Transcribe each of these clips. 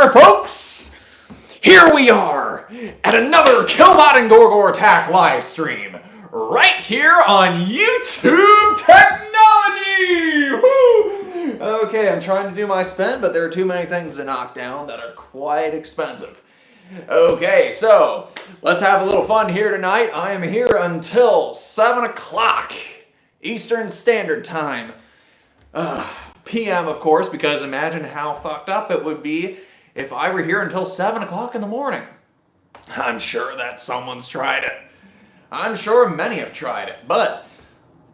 there, folks! Here we are at another Killbot and Gor Gor Attack live stream, right here on YouTube Technology! Woo! Okay, I'm trying to do my spin, but there are too many things to knock down that are quite expensive. Okay, so let's have a little fun here tonight. I am here until 7 o'clock Eastern Standard Time. PM, of course, because imagine how fucked up it would be if I were here until 7 o'clock in the morning. I'm sure that someone's tried it. I'm sure many have tried it, but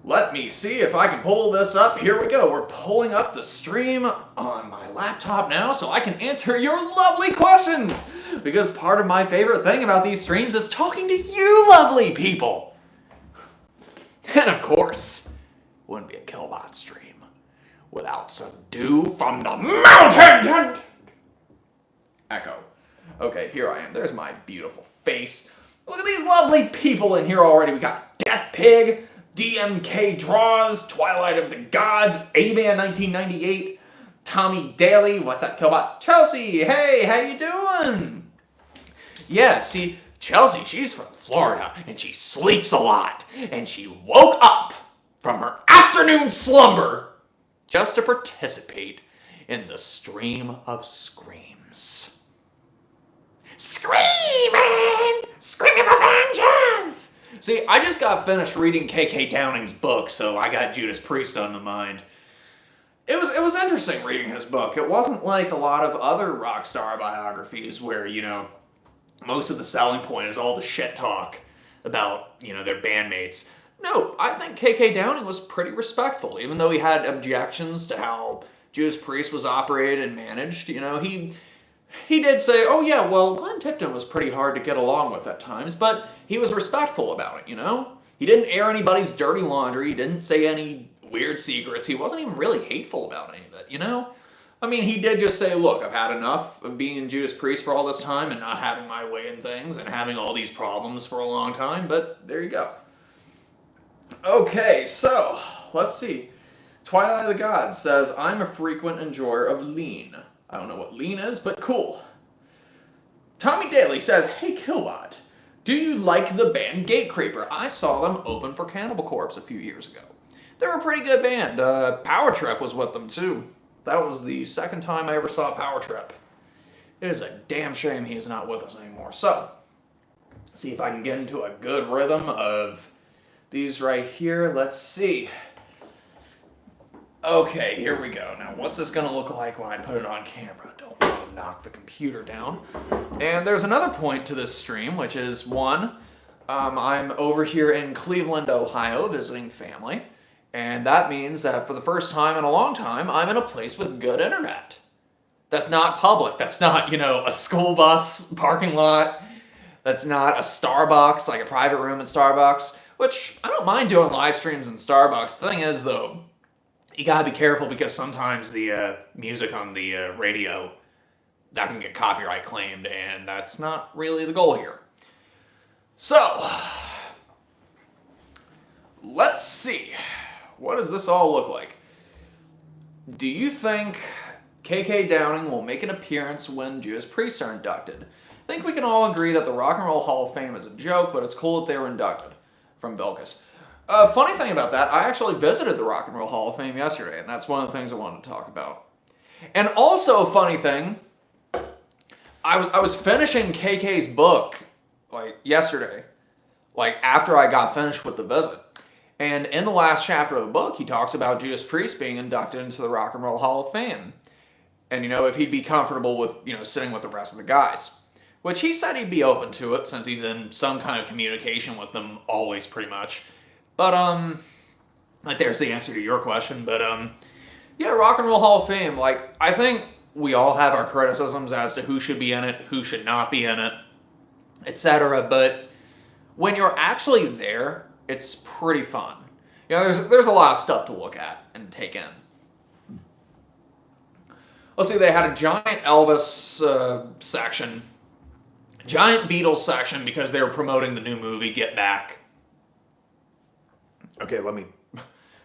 let me see if I can pull this up. Here we go. We're pulling up the stream on my laptop now so I can answer your lovely questions. Because part of my favorite thing about these streams is talking to you lovely people. And of course, it wouldn't be a Killbot stream without some dew from the mountain. Echo. Okay, here I am. There's my beautiful face. Look at these lovely people in here already. We got Death Pig, DMK Draws, Twilight of the Gods, A-Man 1998, Tommy Daly, what's up, Killbot? Chelsea, hey, how you doing? Yeah, see, Chelsea, she's from Florida, and she sleeps a lot, and she woke up from her afternoon slumber just to participate in the stream of screams. Screaming for vengeance! See, I just got finished reading KK Downing's book, so I got Judas Priest on the mind. It was interesting reading his book. It wasn't like a lot of other rock star biographies where, you know, most of the selling point is all the shit talk about, you know, their bandmates. No, I think KK Downing was pretty respectful, even though he had objections to how Judas Priest was operated and managed. You know, he did say, oh yeah, well, Glenn Tipton was pretty hard to get along with at times, but he was respectful about it, you know? He didn't air anybody's dirty laundry, he didn't say any weird secrets, he wasn't even really hateful about any of it, you know? I mean, he did just say, look, I've had enough of being Judas Priest for all this time and not having my way in things and having all these problems for a long time, but there you go. Okay, so, let's see. Twilight of the Gods says, I'm a frequent enjoyer of lean. I don't know what lean is, but cool. Tommy Daly says, hey Killbot, do you like the band Gatecreeper? I saw them open for Cannibal Corpse a few years ago. They're a pretty good band. Power Trip was with them too. That was the second time I ever saw Power Trip. It is a damn shame he is not with us anymore. So, see if I can get into a good rhythm of these right here. Let's see. Okay, here we go. Now, what's this going to look like when I put it on camera? Don't want to knock the computer down. And there's another point to this stream, which is, one, I'm over here in Cleveland, Ohio, visiting family. And that means that for the first time in a long time, I'm in a place with good internet. That's not public. That's not, you know, a school bus parking lot. That's not a Starbucks, like a private room at Starbucks, which I don't mind doing live streams in Starbucks. The thing is, though, you gotta be careful because sometimes the music on the radio, that can get copyright claimed, and that's not really the goal here. So, let's see. What does this all look like? Do you think KK Downing will make an appearance when Judas Priest are inducted? I think we can all agree that the Rock and Roll Hall of Fame is a joke, but it's cool that they were inducted. From Vilcus. Funny thing about that, I actually visited the Rock and Roll Hall of Fame yesterday, and that's one of the things I wanted to talk about. And also, a funny thing, I was finishing KK's book, like, yesterday, like, after I got finished with the visit. And in the last chapter of the book, he talks about Judas Priest being inducted into the Rock and Roll Hall of Fame. And, you know, if he'd be comfortable with, you know, sitting with the rest of the guys. Which he said he'd be open to it, since he's in some kind of communication with them always, pretty much. But, like, there's the answer to your question, but, yeah, Rock and Roll Hall of Fame, like, I think we all have our criticisms as to who should be in it, who should not be in it, etc., but when you're actually there, it's pretty fun. You know, there's a lot of stuff to look at and take in. Let's see, they had a giant Elvis section, giant Beatles section because they were promoting the new movie, Get Back. Okay, let me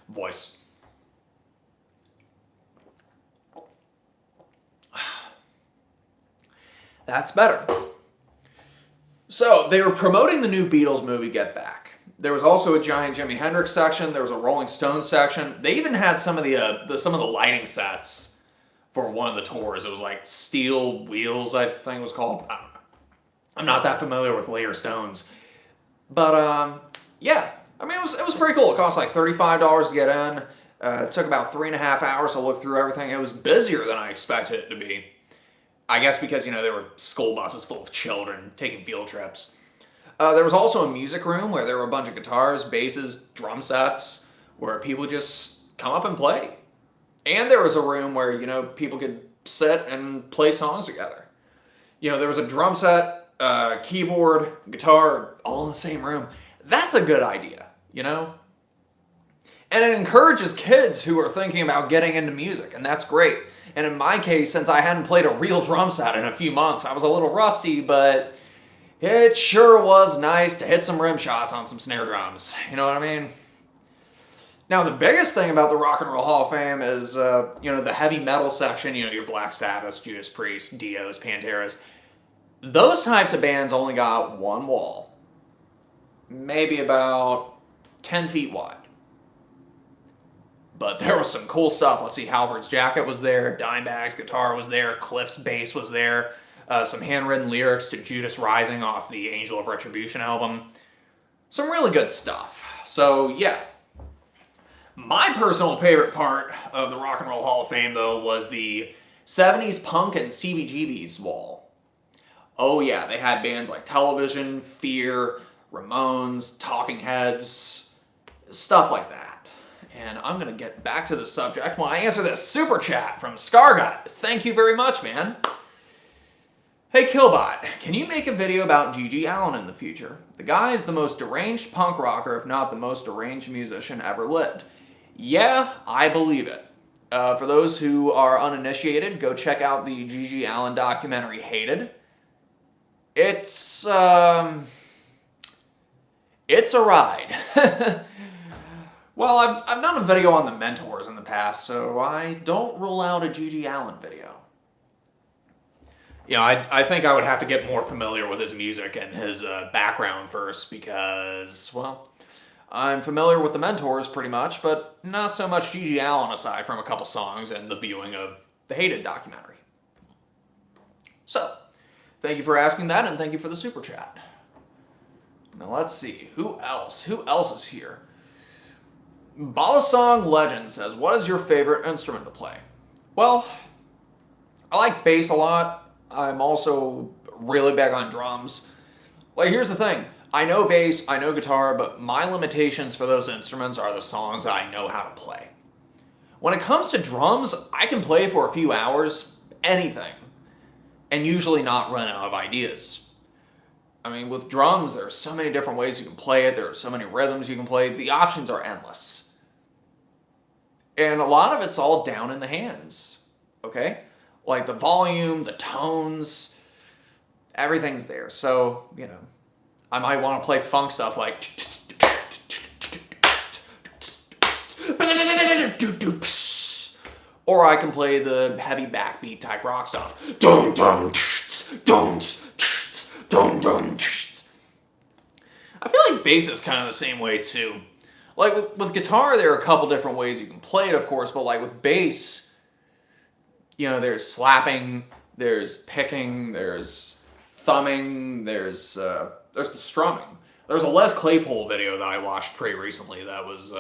voice. That's better. So, they were promoting the new Beatles movie, Get Back. There was also a giant Jimi Hendrix section. There was a Rolling Stones section. They even had some of the lighting sets for one of the tours. It was like Steel Wheels, I think it was called. I don't know. I'm not that familiar with later Stones. But, yeah. I mean, it was pretty cool. It cost like $35 to get in. It took about 3.5 hours to look through everything. It was busier than I expected it to be. I guess because, there were school buses full of children taking field trips. There was also a music room where there were a bunch of guitars, basses, drum sets, where people just come up and play. And there was a room where, people could sit and play songs together. There was a drum set, keyboard, guitar, all in the same room. That's a good idea, And it encourages kids who are thinking about getting into music, and that's great. And in my case, since I hadn't played a real drum set in a few months, I was a little rusty, but it sure was nice to hit some rim shots on some snare drums. You know what I mean? Now, the biggest thing about the Rock and Roll Hall of Fame is, the heavy metal section, your Black Sabbaths, Judas Priest, Dios, Panteras. Those types of bands only got one wall. Maybe about 10 feet wide. But there was some cool stuff. Let's see, Halford's Jacket was there, Dimebag's guitar was there, Cliff's bass was there, some handwritten lyrics to Judas Rising off the Angel of Retribution album. Some really good stuff. So, yeah. My personal favorite part of the Rock and Roll Hall of Fame, though, was the 70s punk and CBGB's wall. Oh, yeah, they had bands like Television, Fear, Ramones, Talking Heads, stuff like that. And I'm going to get back to the subject when I answer this super chat from Scargut. Thank you very much, man. Hey, Killbot, can you make a video about G.G. Allin in the future? The guy is the most deranged punk rocker, if not the most deranged musician ever lived. Yeah, I believe it. For those who are uninitiated, go check out the G.G. Allin documentary, Hated. It's a ride. Well, I've done a video on the Mentors in the past, so I don't rule out a G.G. Allin video. I think I would have to get more familiar with his music and his background first because, well, I'm familiar with the Mentors pretty much, but not so much G.G. Allin aside from a couple songs and the viewing of the Hated documentary. So, thank you for asking that, and thank you for the super chat. Now let's see, who else? Who else is here? Balasong Legend says, what is your favorite instrument to play? Well, I like bass a lot. I'm also really big on drums. Like, here's the thing. I know bass, I know guitar, but my limitations for those instruments are the songs that I know how to play. When it comes to drums, I can play for a few hours, anything, and usually not run out of ideas. I mean, with drums, there are so many different ways you can play it. There are so many rhythms you can play. The options are endless. And a lot of it's all down in the hands, okay? Like the volume, the tones, everything's there. So, I might want to play funk stuff like... Or I can play the heavy backbeat type rock stuff. I feel like bass is kind of the same way too. Like with guitar, there are a couple different ways you can play it, of course, but like with bass, there's slapping, there's picking, there's thumbing, there's the strumming. There's a Les Claypool video that I watched pretty recently that was,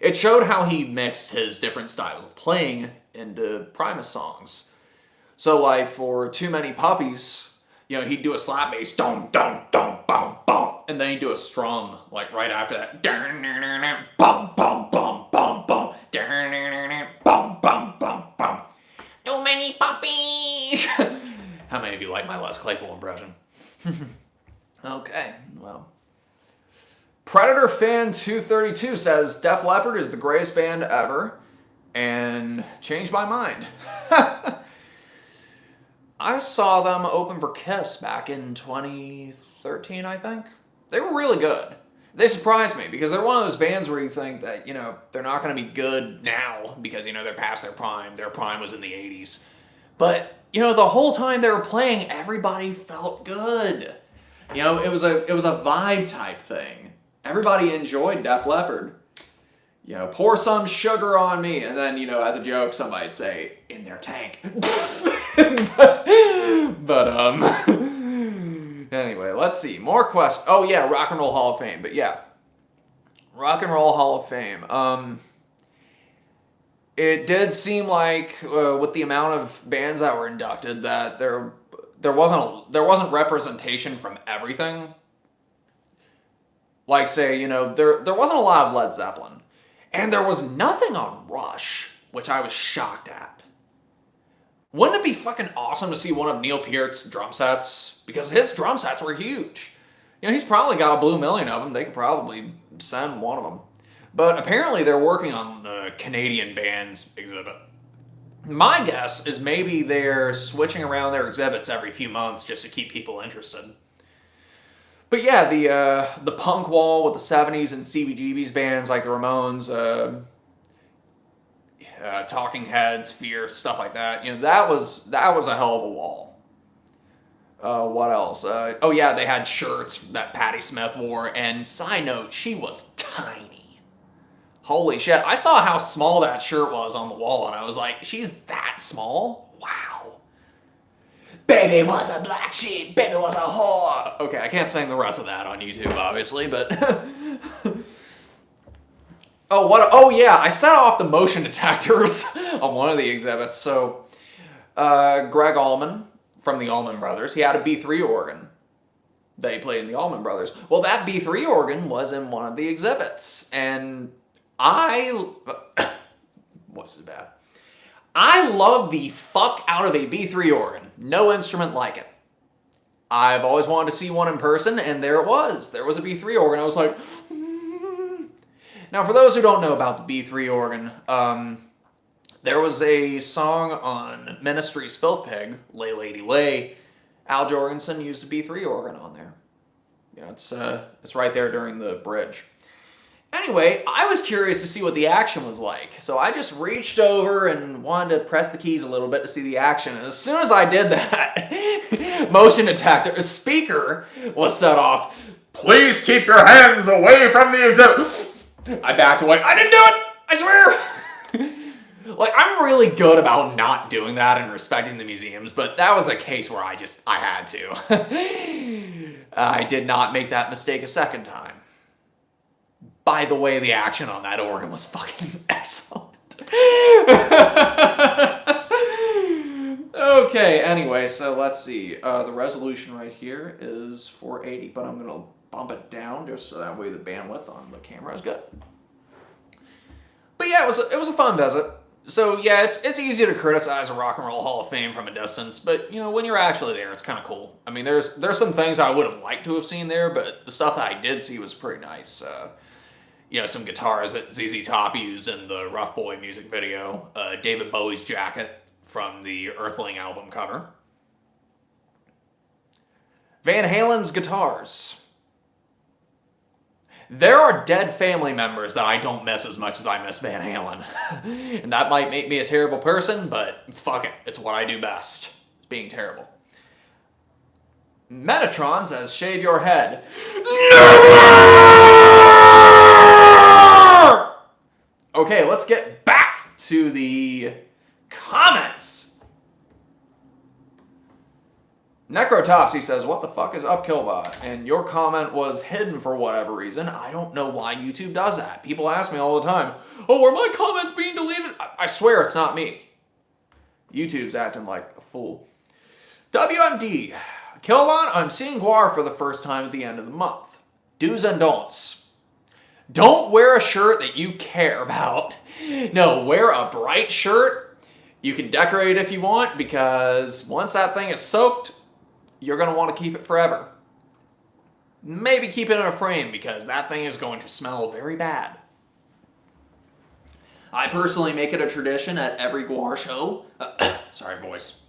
it showed how he mixed his different styles of playing into Primus songs. So like for Too Many Puppies, he'd do a slap bass, dum dum dum bum bum, and then he'd do a strum like right after that, bum bum bum bum bum, bum bum bum bum. Too many puppies. How many of you like my Les Claypool impression? Okay, well. Predator Fan 232 says Def Leppard is the greatest band ever, and changed my mind. I saw them open for Kiss back in 2013, I think. They were really good. They surprised me because they're one of those bands where you think that, they're not going to be good now because, they're past their prime. Their prime was in the 80s. But, you know, the whole time they were playing, everybody felt good. You know, it was a vibe type thing. Everybody enjoyed Def Leppard. You know, pour some sugar on me, and then, you know, as a joke, somebody'd say, in their tank. but anyway, let's see. More questions. Oh, yeah, Rock and Roll Hall of Fame. But, yeah. Rock and Roll Hall of Fame. It did seem like, with the amount of bands that were inducted, that there wasn't representation from everything. Like, say, you know, there wasn't a lot of Led Zeppelin. And there was nothing on Rush, which I was shocked at. Wouldn't it be fucking awesome to see one of Neil Peart's drum sets? Because his drum sets were huge. You know, he's probably got a blue million of them. They could probably send one of them. But apparently they're working on the Canadian bands exhibit. My guess is maybe they're switching around their exhibits every few months just to keep people interested. But yeah, the punk wall with the 70s and CBGB's bands like the Ramones, Talking Heads, Fear, stuff like that. You know, that was a hell of a wall. What else? Oh yeah, they had shirts that Patti Smith wore, and side note, she was tiny. Holy shit, I saw how small that shirt was on the wall, and I was like, she's that small? Wow. Baby was a black sheep, baby was a whore. Okay, I can't sing the rest of that on YouTube, obviously, but... Oh yeah, I set off the motion detectors on one of the exhibits. So, Greg Allman from the Allman Brothers, he had a B3 organ that he played in the Allman Brothers. Well, that B3 organ was in one of the exhibits, and what's this bad? I love the fuck out of a B3 organ. No instrument like it. I've always wanted to see one in person, and there it was. There was a B3 organ. I was like... Now, for those who don't know about the B3 organ, there was a song on Ministry's Filth Pig, Lay Lady Lay. Al Jorgensen used a B3 organ on there. You know, it's right there during the bridge. Anyway, I was curious to see what the action was like, so I just reached over and wanted to press the keys a little bit to see the action, and as soon as I did that, motion detector, a speaker was set off. Please keep your hands away from the exhibit. I backed away. I didn't do it! I swear! Like, I'm really good about not doing that and respecting the museums, but that was a case where I had to. I did not make that mistake a second time. By the way, the action on that organ was fucking excellent. Okay, anyway, so let's see. The resolution right here is 480, but I'm going to bump it down just so that way the bandwidth on the camera is good. But yeah, it was a fun visit. So yeah, it's easy to criticize a Rock and Roll Hall of Fame from a distance, but you know, when you're actually there, it's kind of cool. I mean, there's some things I would have liked to have seen there, but the stuff that I did see was pretty nice. You know, some guitars that ZZ Top used in the Rough Boy music video, David Bowie's jacket from the Earthling album cover, Van Halen's guitars. There are dead family members that I don't miss as much as I miss Van Halen. And that might make me a terrible person, but fuck it. It's what I do best. Being terrible. Metatron says, shave your head. Okay, let's get back to the comments. Necrotopsy says, what the fuck is up, Killbot? And your comment was hidden for whatever reason. I don't know why YouTube does that. People ask me all the time, oh, are my comments being deleted? I swear it's not me. YouTube's acting like a fool. WMD. Killbot, I'm seeing Gwar for the first time at the end of the month. Do's and don'ts. Don't wear a shirt that you care about. No, wear a bright shirt. You can decorate if you want, because once that thing is soaked, you're going to want to keep it forever. Maybe keep it in a frame, because that thing is going to smell very bad. I personally make it a tradition at every Gwar show. Sorry, voice.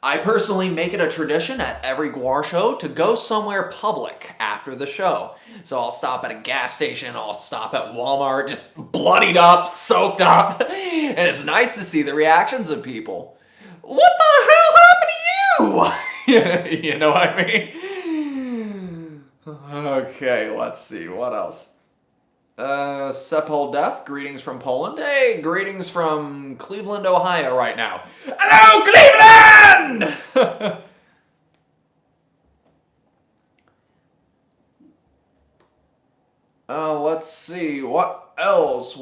I personally make it a tradition at every Gor show to go somewhere public after the show. So I'll stop at a gas station, I'll stop at Walmart, just bloodied up, soaked up, and it's nice to see the reactions of people. What the hell happened to you? You know what I mean? Okay, let's see, what else? Sepul Def, greetings from Poland. Hey, greetings from Cleveland, Ohio right now. Hello, Cleveland! Let's see, what else?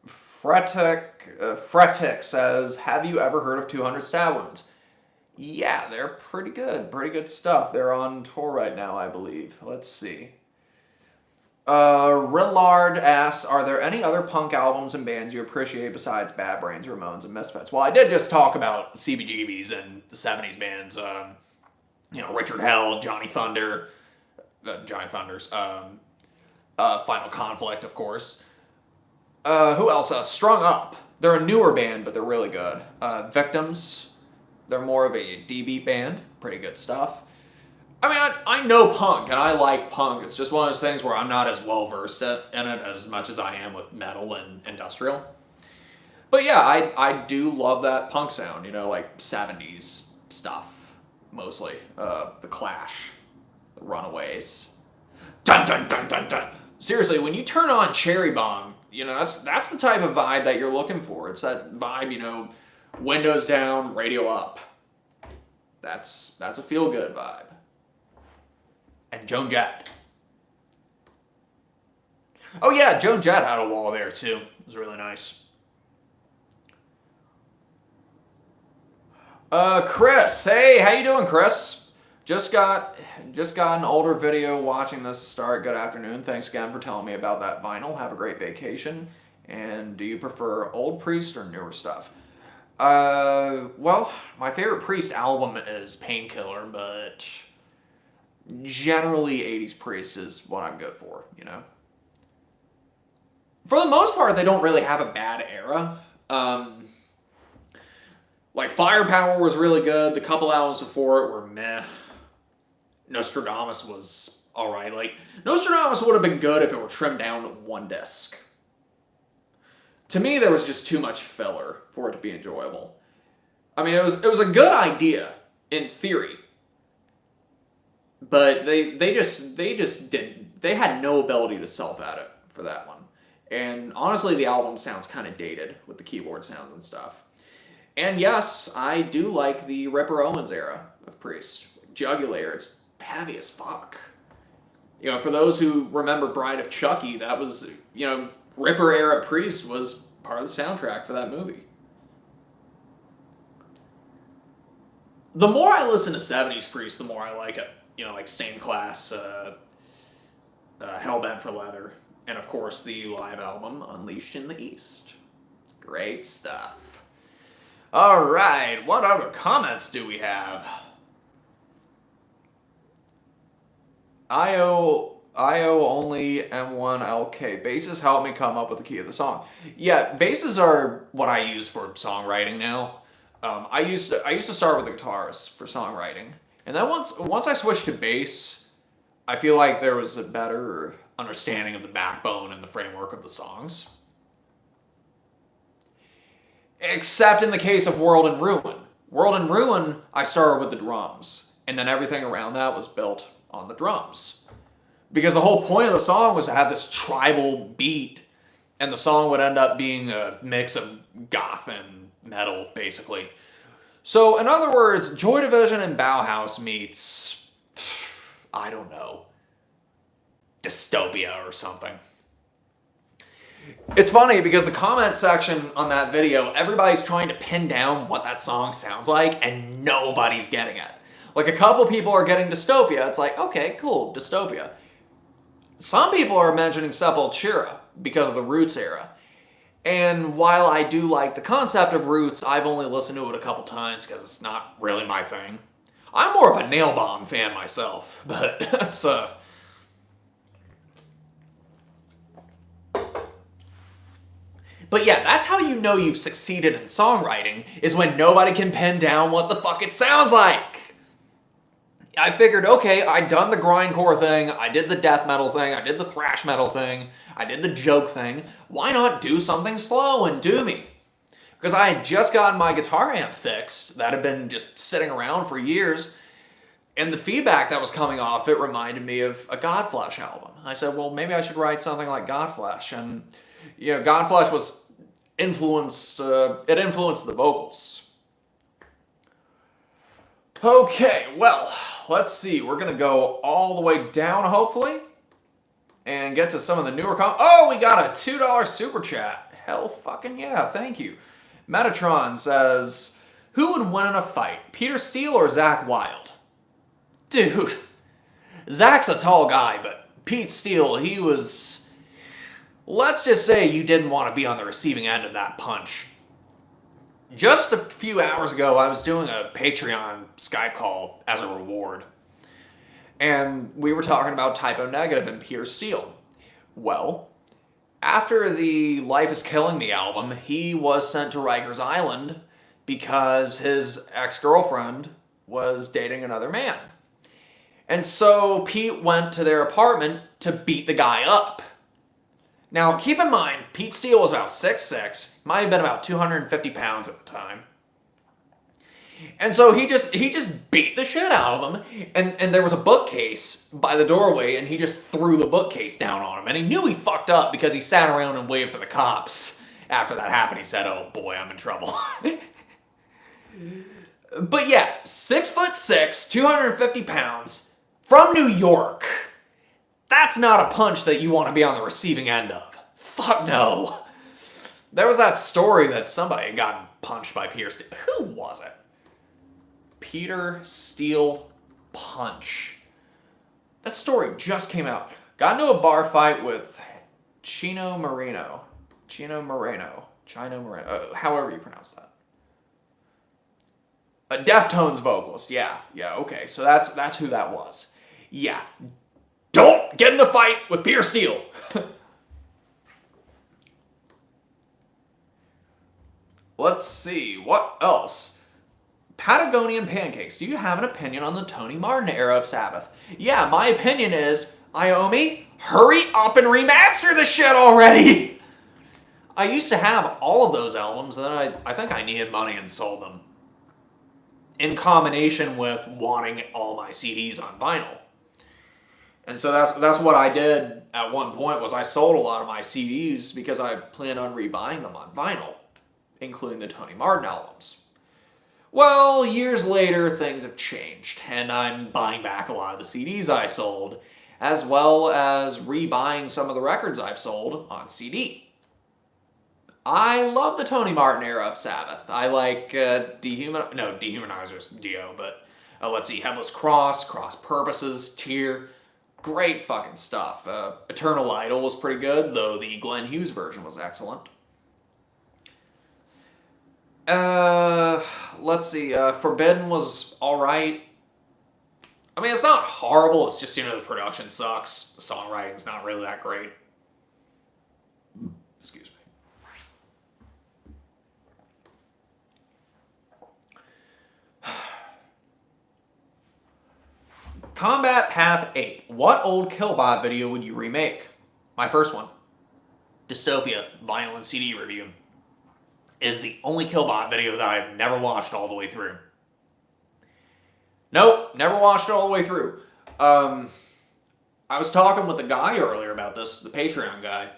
Fretic says, have you ever heard of 200 Stab Wounds? Yeah, they're pretty good stuff. They're on tour right now, I believe. Let's see. Rillard asks, are there any other punk albums and bands you appreciate besides Bad Brains, Ramones, and Misfits? Well, I did just talk about CBGBs and the 70s bands. Richard Hell, Johnny Thunders, Final Conflict, of course. Who else? Strung Up. They're a newer band, but they're really good. Victims. They're more of a D-beat band. Pretty good stuff. I mean, I know punk, and I like punk. It's just one of those things where I'm not as well-versed in it as much as I am with metal and industrial. But yeah, I do love that punk sound, like 70s stuff, mostly. The Clash, the Runaways. Dun, dun, dun, dun, dun. Seriously, when you turn on Cherry Bomb, that's the type of vibe that you're looking for. It's that vibe, windows down, radio up. That's a feel-good vibe. And Joan Jett. Oh yeah, Joan Jett had a wall there too. It was really nice. Chris. Hey, how you doing, Chris? Just got an older video watching this start. Good afternoon. Thanks again for telling me about that vinyl. Have a great vacation. And do you prefer old Priest or newer stuff? Well, my favorite Priest album is Painkiller, but generally 80s Priest is what I'm good for, For the most part, they don't really have a bad era. Like Firepower was really good. The couple albums before it were meh. Nostradamus was alright. Like, Nostradamus would have been good if it were trimmed down to one disc. To me, there was just too much filler for it to be enjoyable. I mean, it was a good idea in theory, but they had no ability to self-edit for that one. And honestly, the album sounds kind of dated with the keyboard sounds and stuff. And yes, I do like the Ripper Owens era of Priest. Jugulator, it's heavy as fuck. For those who remember Bride of Chucky, that was, Ripper era Priest was part of the soundtrack for that movie. The more I listen to 70s Priest, the more I like it. Like Stained Class, Hellbent for Leather, and of course the live album, Unleashed in the East. Great stuff. Alright, what other comments do we have? IO only M1LK. Basses help me come up with the key of the song. Yeah, basses are what I use for songwriting now. I used to start with the guitars for songwriting. And then once I switched to bass, I feel like there was a better understanding of the backbone and the framework of the songs. Except in the case of World in Ruin. World in Ruin, I started with the drums. And then everything around that was built on the drums. Because the whole point of the song was to have this tribal beat. And the song would end up being a mix of goth and metal, basically. So, in other words, Joy Division and Bauhaus meets, I don't know, dystopia or something. It's funny because the comment section on that video, everybody's trying to pin down what that song sounds like, and nobody's getting it. Like, a couple people are getting dystopia. It's like, okay, cool, dystopia. Some people are mentioning Sepultura because of the Roots era. And while I do like the concept of Roots, I've only listened to it a couple times because it's not really my thing. I'm more of a Nail Bomb fan myself, but that's But yeah, that's how you know you've succeeded in songwriting, is when nobody can pin down what the fuck it sounds like. I figured, okay, I'd done the grindcore thing, I did the death metal thing, I did the thrash metal thing, I did the joke thing. Why not do something slow and doomy? Because I had just gotten my guitar amp fixed that had been just sitting around for years, and the feedback that was coming off it reminded me of a Godflesh album. I said, well, maybe I should write something like Godflesh. And, you know, Godflesh was influenced the vocals. Okay, well, let's see. We're going to go all the way down, hopefully, and get to some of the newer Oh, we got a $2 super chat. Hell fucking yeah, thank you. Metatron says, who would win in a fight, Peter Steele or Zakk Wylde? Dude, Zach's a tall guy, but Pete Steele, he was... Let's just say you didn't want to be on the receiving end of that punch. Just a few hours ago, I was doing a Patreon Skype call as a reward. And we were talking about Typo Negative and Peter Steele. Well, after the Life is Killing Me album, he was sent to Rikers Island because his ex-girlfriend was dating another man. And so Pete went to their apartment to beat the guy up. Now, keep in mind, Pete Steele was about 6'6", might have been about 250 pounds at the time. And so he just beat the shit out of him, and there was a bookcase by the doorway, and he just threw the bookcase down on him. And he knew he fucked up because he sat around and waited for the cops. After that happened, he said, oh boy, I'm in trouble. But yeah, 6'6", 250 pounds, from New York. That's not a punch that you want to be on the receiving end of. Fuck no. There was that story that somebody had gotten punched by Peter Steele. Who was it? Peter Steele punch. That story just came out. Got into a bar fight with Chino Moreno, however you pronounce that. A Deftones vocalist. Yeah, okay. So that's who that was. Yeah. Don't get in a fight with Peter Steele. Let's see. What else? Patagonian Pancakes. Do you have an opinion on the Tony Martin era of Sabbath? Yeah, my opinion is, Iommi, hurry up and remaster the shit already! I used to have all of those albums, and then I think I needed money and sold them. In combination with wanting all my CDs on vinyl. And so that's what I did at one point, was I sold a lot of my CDs because I planned on rebuying them on vinyl, including the Tony Martin albums. Well, years later, things have changed, and I'm buying back a lot of the CDs I sold, as well as rebuying some of the records I've sold on CD. I love the Tony Martin era of Sabbath. I like Dehumanizer's Dio, but let's see, Headless Cross, Cross Purposes, Tear, great fucking stuff. Eternal Idol was pretty good, though the Glenn Hughes version was excellent. Let's see, Forbidden was alright. I mean, it's not horrible, it's just, the production sucks. The songwriting's not really that great. Excuse me. Combat Path 8. What old Killbot video would you remake? My first one, Dystopia, vinyl and CD review, is the only Killbot video that I've never watched all the way through. Nope, never watched it all the way through. I was talking with the guy earlier about this, the Patreon guy,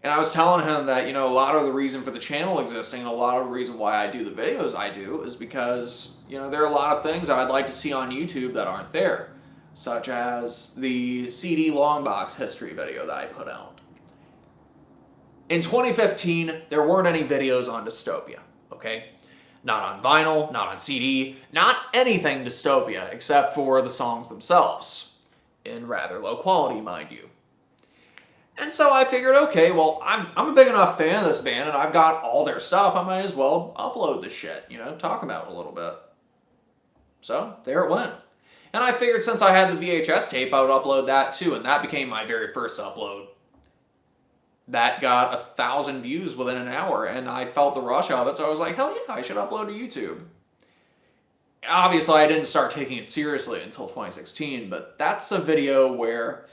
and I was telling him that, a lot of the reason for the channel existing, and a lot of the reason why I do the videos I do, is because, there are a lot of things I'd like to see on YouTube that aren't there, such as the CD long box history video that I put out. In 2015, there weren't any videos on Dystopia, okay? Not on vinyl, not on CD, not anything Dystopia, except for the songs themselves. In rather low quality, mind you. And so I figured, okay, well, I'm a big enough fan of this band, and I've got all their stuff, I might as well upload the shit, talk about it a little bit. So, there it went. And I figured since I had the VHS tape, I would upload that too, and that became my very first upload. that got 1,000 views within an hour, and I felt the rush of it, so I was like, hell yeah, I should upload to YouTube. Obviously, I didn't start taking it seriously until 2016, but that's a video where,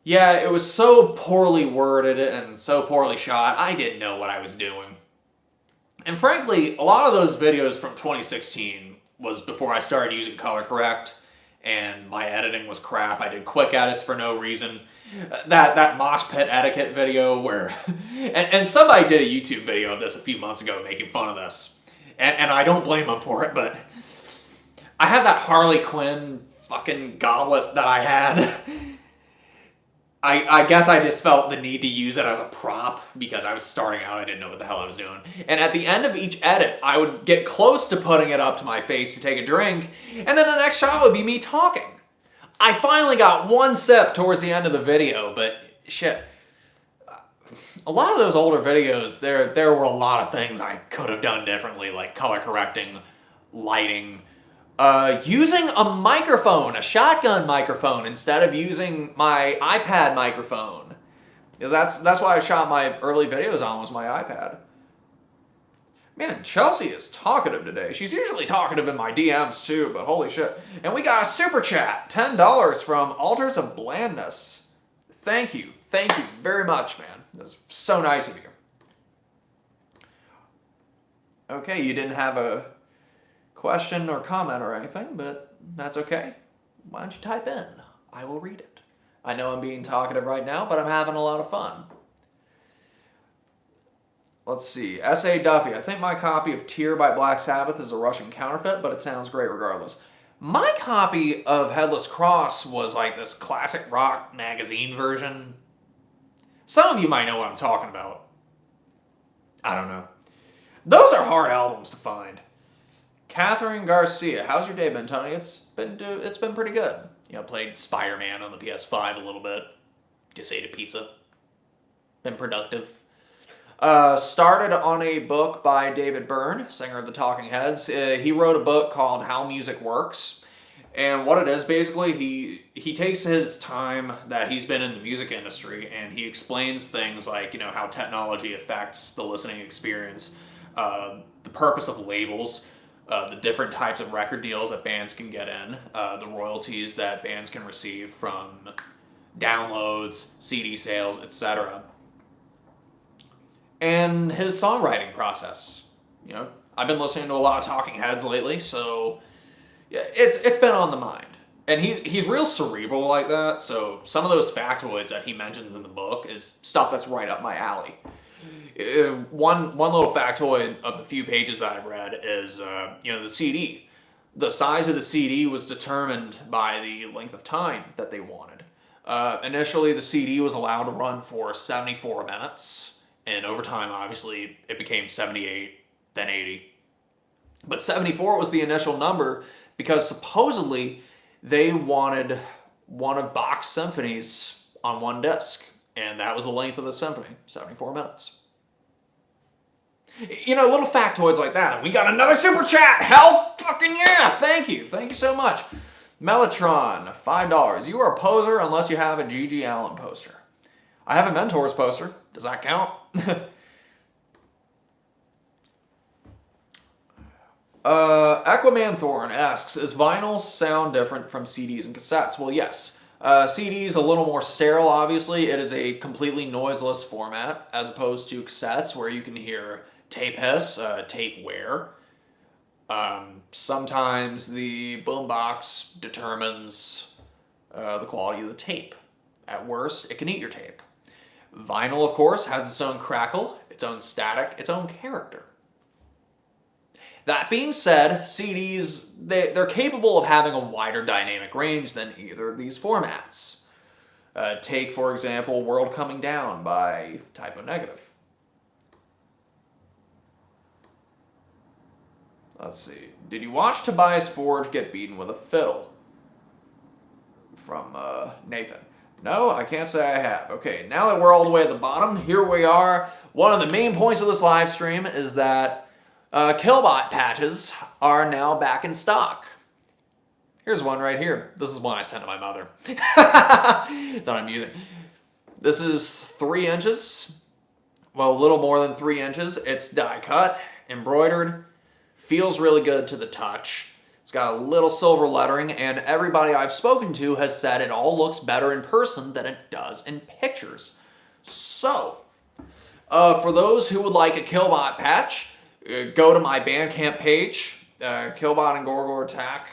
yeah, it was so poorly worded and so poorly shot, I didn't know what I was doing. And frankly, a lot of those videos from 2016 was before I started using color correct, and my editing was crap. I did quick edits for no reason. That mosh pit etiquette video where, and somebody did a YouTube video of this a few months ago making fun of this. And I don't blame them for it, but I had that Harley Quinn fucking goblet that I had. I guess I just felt the need to use it as a prop because I was starting out. I didn't know what the hell I was doing. And at the end of each edit, I would get close to putting it up to my face to take a drink, and then the next shot would be me talking. I finally got one sip towards the end of the video, but shit. A lot of those older videos, there were a lot of things I could have done differently, like color correcting, lighting, using a microphone, a shotgun microphone, instead of using my iPad microphone. Because that's why I shot my early videos on, was my iPad. Man, Chelsea is talkative today. She's usually talkative in my DMs too, but holy shit. And we got a super chat, $10 from Altars of Blandness. Thank you very much, man. That's so nice of you. Okay, you didn't have a question or comment or anything, but that's okay. Why don't you type in? I will read it. I know I'm being talkative right now, but I'm having a lot of fun. Let's see. S.A. Duffy. I think my copy of Tear by Black Sabbath is a Russian counterfeit, but it sounds great regardless. My copy of Headless Cross was like this classic rock magazine version. Some of you might know what I'm talking about. I don't know. Those are hard albums to find. Catherine Garcia. How's your day been, Tony? It's been pretty good. You know, played Spider-Man on the PS5 a little bit. Just ate a pizza. Been productive. Started on a book by David Byrne, singer of the Talking Heads. He wrote a book called How Music Works. And what it is, basically, he takes his time that he's been in the music industry and he explains things like, you know, how technology affects the listening experience, the purpose of labels, the different types of record deals that bands can get in, the royalties that bands can receive from downloads, CD sales, etc. And his songwriting process. You know, I've been listening to a lot of Talking Heads lately, so yeah, it's been on the mind. And he's real cerebral like that, so some of those factoids that he mentions in the book is stuff that's right up my alley. One little factoid of the few pages that I've read is, the CD. The size of the CD was determined by the length of time that they wanted. Initially, the CD was allowed to run for 74 minutes, and over time, obviously, it became 78, then 80. But 74 was the initial number because supposedly they wanted one of Bach's symphonies on one disc, and that was the length of the symphony, 74 minutes. You know, little factoids like that. And we got another super chat. Hell fucking yeah. Thank you. Thank you so much. Mellotron, $5. You are a poser unless you have a G.G. Allen poster. I have a Mentors poster. Does that count? Aquaman Thorn asks, is vinyl sound different from CDs and cassettes? Well, yes. CDs a little more sterile, obviously. It is a completely noiseless format, as opposed to cassettes, where you can hear tape hiss, tape wear. Sometimes the boombox determines the quality of the tape. At worst, it can eat your tape. Vinyl, of course, has its own crackle, its own static, its own character. That being said, CDs, they're capable of having a wider dynamic range than either of these formats. Take, for example, World Coming Down by Typo Negative. Let's see. Did you watch Tobias Forge get beaten with a fiddle? From Nathan. No, I can't say I have. Okay, now that we're all the way at the bottom, here we are. One of the main points of this live stream is that Killbot Patches are now back in stock. Here's one right here. This is one I sent to my mother that I'm using. This is 3 inches. Well, a little more than 3 inches. It's die cut, embroidered, feels really good to the touch. It's got a little silver lettering, and everybody I've spoken to has said it all looks better in person than it does in pictures. So, for those who would like a Killbot patch, go to my Bandcamp page, Killbot and Gor Gor Attack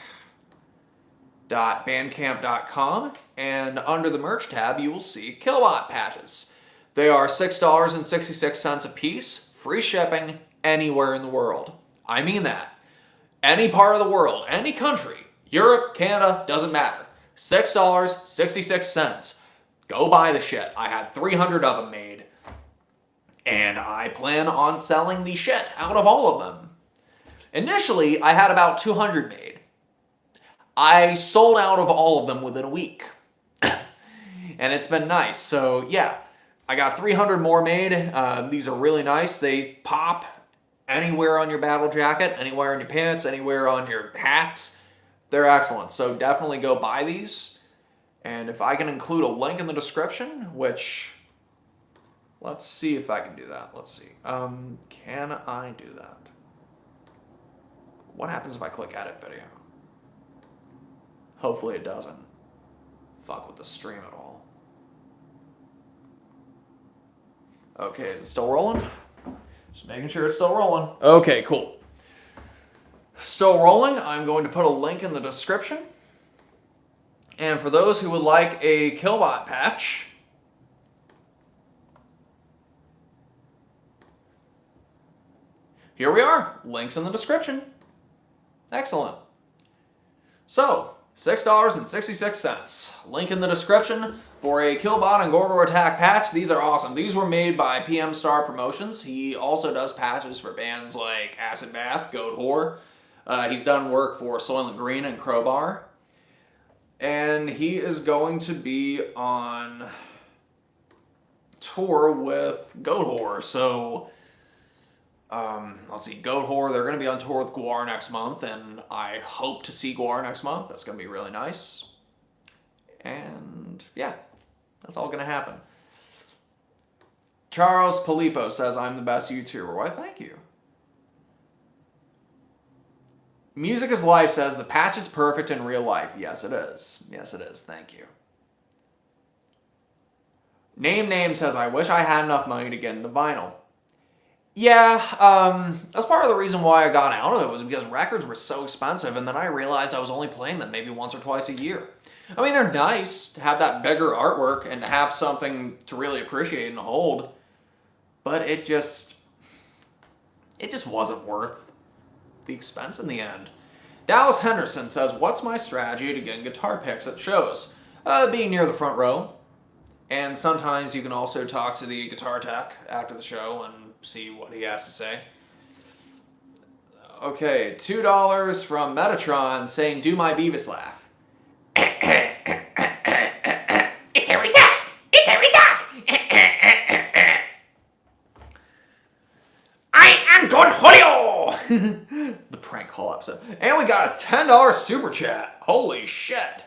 .bandcamp.com, and under the merch tab you will see Killbot patches. They are $6.66 a piece, free shipping anywhere in the world. I mean that. Any part of the world, any country, Europe, Canada, doesn't matter. $6.66. Go buy the shit. I had 300 of them made, and I plan on selling the shit out of all of them. Initially, I had about 200 made. I sold out of all of them within a week. And it's been nice. So yeah, I got 300 more made. These are really nice. They pop anywhere on your battle jacket, anywhere on your pants, anywhere on your hats. They're excellent. So definitely go buy these. And if I can include a link in the description, which, let's see if I can do that. Let's see. Can I do that? What happens if I click edit video? Hopefully it doesn't fuck with the stream at all. Okay, is it still rolling? Just making sure it's still rolling. Okay, cool. Still rolling. I'm going to put a link in the description. And for those who would like a Killbot patch, here we are. Links in the description. Excellent. So, $6.66. Link in the description for a Killbot and Gor Gor Attack patch. These are awesome. These were made by PM Star Promotions. He also does patches for bands like Acid Bath, Goat Whore. He's done work for Soylent Green and Crowbar. And he is going to be on tour with Goat Whore. So, let's see, Goat Whore, they're going to be on tour with Gwar next month, and I hope to see Gwar next month. That's going to be really nice. And, yeah, that's all going to happen. Charles Felipe says, I'm the best YouTuber. Why, thank you. Music is Life says, the patch is perfect in real life. Yes, it is. Yes, it is. Thank you. Name says, I wish I had enough money to get into vinyl. Yeah, that's part of the reason why I got out of it was because records were so expensive, and then I realized I was only playing them maybe once or twice a year. I mean, they're nice to have that bigger artwork and to have something to really appreciate and hold, but it just wasn't worth the expense in the end. Dallas Henderson says, what's my strategy to get guitar picks at shows? Being near the front row, and sometimes you can also talk to the guitar tech after the show and see what he has to say. Okay, $2 from Metatron saying, do my Beavis laugh. It's a resock! It's a resock! I am Don Julio! The prank call episode. And we got a $10 super chat. Holy shit.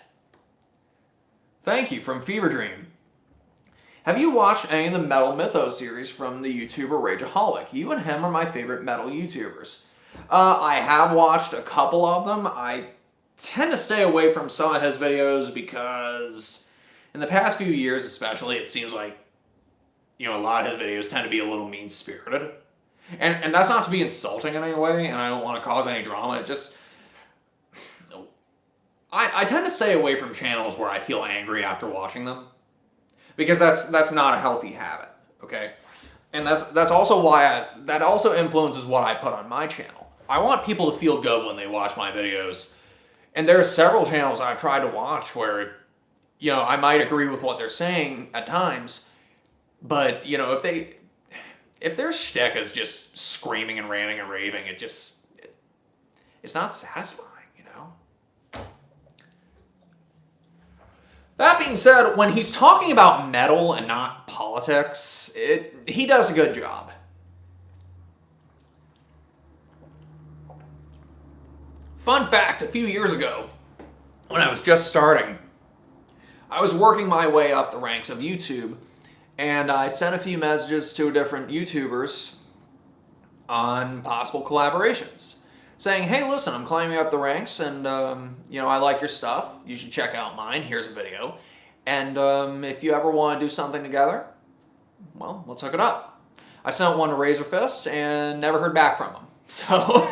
Thank you from Fever Dream. Have you watched any of the Metal Mythos series from the YouTuber Rageaholic? You and him are my favorite metal YouTubers. I have watched a couple of them. I tend to stay away from some of his videos because in the past few years especially, it seems like, you know, a lot of his videos tend to be a little mean-spirited. And that's not to be insulting in any way, and I don't want to cause any drama. It just... I tend to stay away from channels where I feel angry after watching them. Because that's not a healthy habit, okay? And that's also why that also influences what I put on my channel. I want people to feel good when they watch my videos. And there are several channels I've tried to watch where, you know, I might agree with what they're saying at times, but, you know, if their shtick is just screaming and ranting and raving, it's not satisfying, you know? That being said, when he's talking about metal and not politics, he does a good job. Fun fact, a few years ago, when I was just starting, I was working my way up the ranks of YouTube, And I sent a few messages to different YouTubers on possible collaborations, saying, hey, listen, I'm climbing up the ranks, and I like your stuff. You should check out mine. Here's a video. And if you ever want to do something together, well, let's hook it up. I sent one to Razor Fist and never heard back from them. So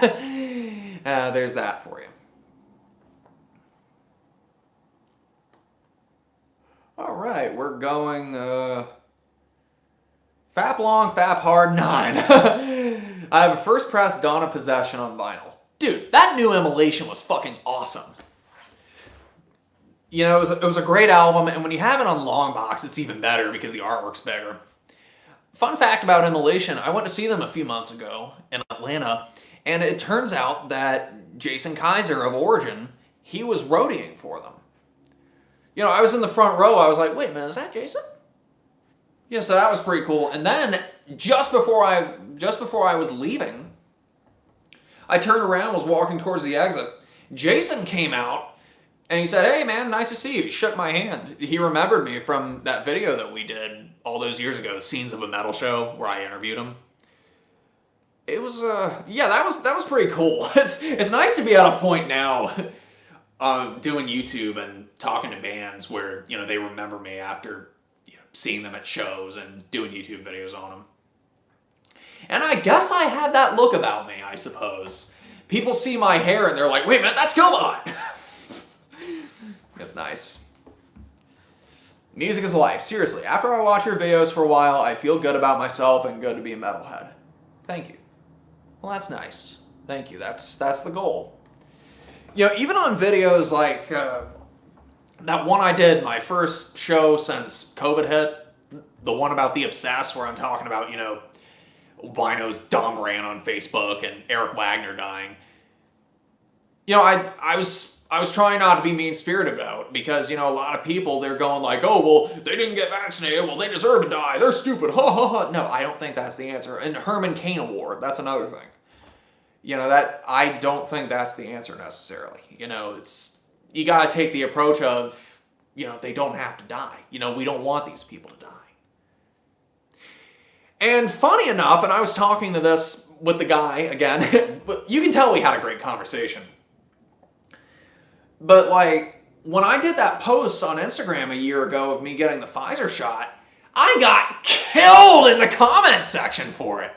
there's that for you. All right, we're going Fap Long, Fap Hard 9. I have a first press Dawn of Possession on vinyl. Dude, that new Immolation was fucking awesome. You know, it was a great album, and when you have it on long box, it's even better because the artwork's bigger. Fun fact about Immolation, I went to see them a few months ago in Atlanta, and it turns out that Jason Kaiser of Origin, he was roadieing for them. You know, I was in the front row, I was like, wait a minute, is that Jason? Yeah, so that was pretty cool. And then, just before I was leaving, I turned around, was walking towards the exit. Jason came out, and he said, hey man, nice to see you. He shook my hand. He remembered me from that video that we did all those years ago, Scenes of a Metal Show, where I interviewed him. It was, yeah, that was pretty cool. It's nice to be at a point now, doing YouTube and talking to bands where, you know, they remember me after, you know, seeing them at shows and doing YouTube videos on them. And I guess I have that look about me, I suppose. People see my hair and they're like, wait a minute, that's Killbot! It's nice. Music is life. Seriously, after I watch your videos for a while, I feel good about myself and good to be a metalhead. Thank you. Well, that's nice. Thank you. That's the goal. You know, even on videos like that one I did, my first show since COVID hit, the one about the Obsessed, where I'm talking about, you know, Wino's dumb rant on Facebook and Eric Wagner dying. You know, I was trying not to be mean-spirited about it because, you know, a lot of people, they're going like, oh, well, they didn't get vaccinated, well, they deserve to die, they're stupid, ha ha ha. No, I don't think that's the answer. And Herman Cain Award, that's another thing. You know, that I don't think that's the answer necessarily. You know, you gotta take the approach of, you know, they don't have to die. You know, we don't want these people to die. And funny enough, and I was talking to this with the guy again, but you can tell we had a great conversation. But like, when I did that post on Instagram a year ago of me getting the Pfizer shot, I got killed in the comments section for it.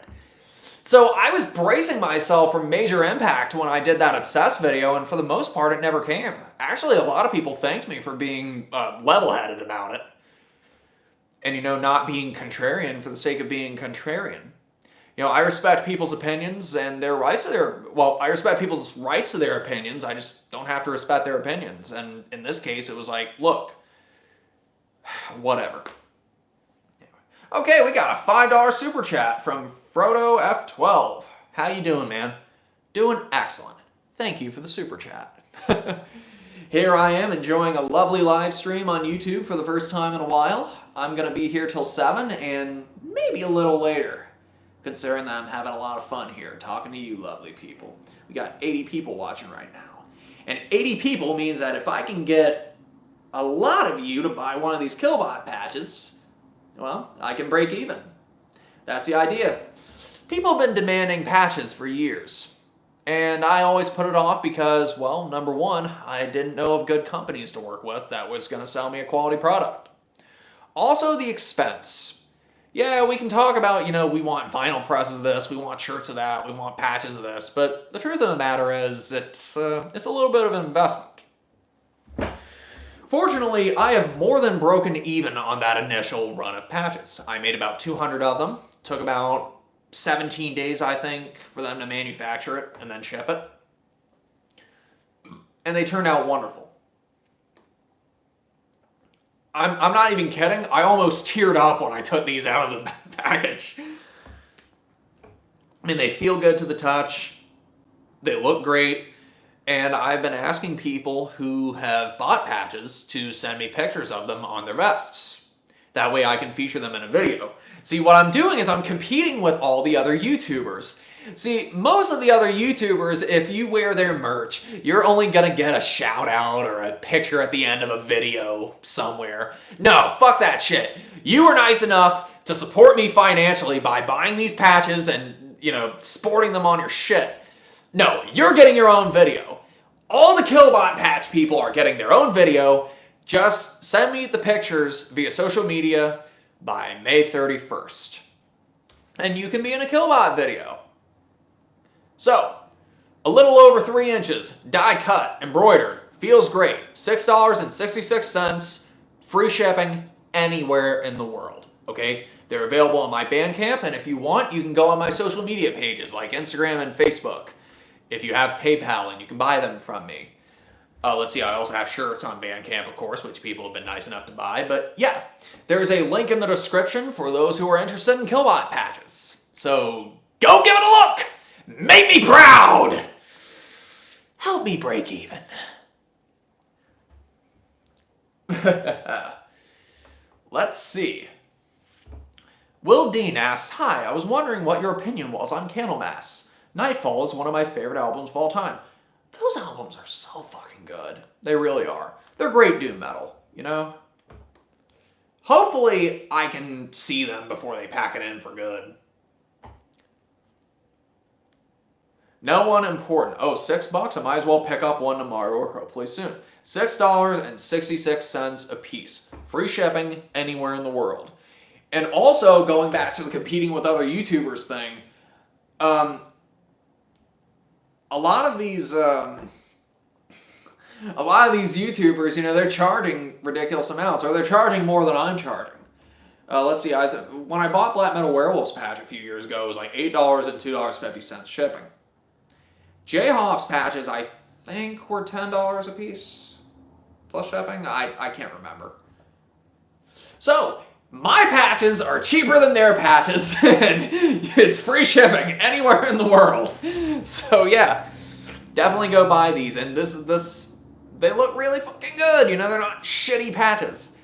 So I was bracing myself for major impact when I did that Obsessed video, and for the most part, it never came. Actually, a lot of people thanked me for being level-headed about it. And, you know, not being contrarian for the sake of being contrarian. You know, I respect people's opinions and their rights to I respect people's rights to their opinions. I just don't have to respect their opinions. And in this case, it was like, look, whatever. Okay, we got a $5 super chat from Frodo F12. How you doing, man? Doing excellent. Thank you for the super chat. Here I am enjoying a lovely live stream on YouTube for the first time in a while. I'm going to be here till 7 and maybe a little later, considering that I'm having a lot of fun here talking to you lovely people. We got 80 people watching right now. And 80 people means that if I can get a lot of you to buy one of these Killbot patches, well, I can break even. That's the idea. People have been demanding patches for years. And I always put it off because, well, number one, I didn't know of good companies to work with that was going to sell me a quality product. Also, the expense. Yeah, we can talk about, you know, we want vinyl presses of this, we want shirts of that, we want patches of this, but the truth of the matter is it's a little bit of an investment. Fortunately, I have more than broken even on that initial run of patches. I made about 200 of them. Took about 17 days, I think, for them to manufacture it and then ship it. And they turned out wonderful. I'm not even kidding. I almost teared up when I took these out of the package. I mean, they feel good to the touch. They look great. And I've been asking people who have bought patches to send me pictures of them on their vests. That way I can feature them in a video. See, what I'm doing is I'm competing with all the other YouTubers. See, most of the other YouTubers, if you wear their merch, you're only gonna get a shout out or a picture at the end of a video somewhere. No, fuck that shit. You were nice enough to support me financially by buying these patches and, you know, sporting them on your shit. No, you're getting your own video. All the Killbot Patch people are getting their own video. Just send me the pictures via social media by May 31st. And you can be in a Killbot video. So, a little over 3 inches, die cut, embroidered, feels great. $6.66, free shipping anywhere in the world, okay? They're available on my Bandcamp, and if you want, you can go on my social media pages like Instagram and Facebook. If you have PayPal, and you can buy them from me. Let's see, I also have shirts on Bandcamp, of course, which people have been nice enough to buy. But yeah, there's a link in the description for those who are interested in Killbot Patches. So go give it a look! Make me proud! Help me break even. Let's see. Will Dean asks, hi, I was wondering what your opinion was on Candlemass. Nightfall is one of my favorite albums of all time. Those albums are so fucking good. They really are. They're great doom metal, you know? Hopefully I can see them before they pack it in for good. No one important. Oh, $6? I might as well pick up one tomorrow or hopefully soon. $6.66 a piece. Free shipping anywhere in the world. And also, going back to the competing with other YouTubers thing, a lot of these YouTubers, you know, they're charging ridiculous amounts, or they're charging more than I'm charging. Let's see, when I bought Black Metal Werewolves patch a few years ago, it was like $8 and $2.50 shipping. J-Hoff's patches, I think, were $10 a piece, plus shipping. I can't remember. So, my patches are cheaper than their patches, and it's free shipping anywhere in the world. So yeah, definitely go buy these. And they look really fucking good. You know, they're not shitty patches.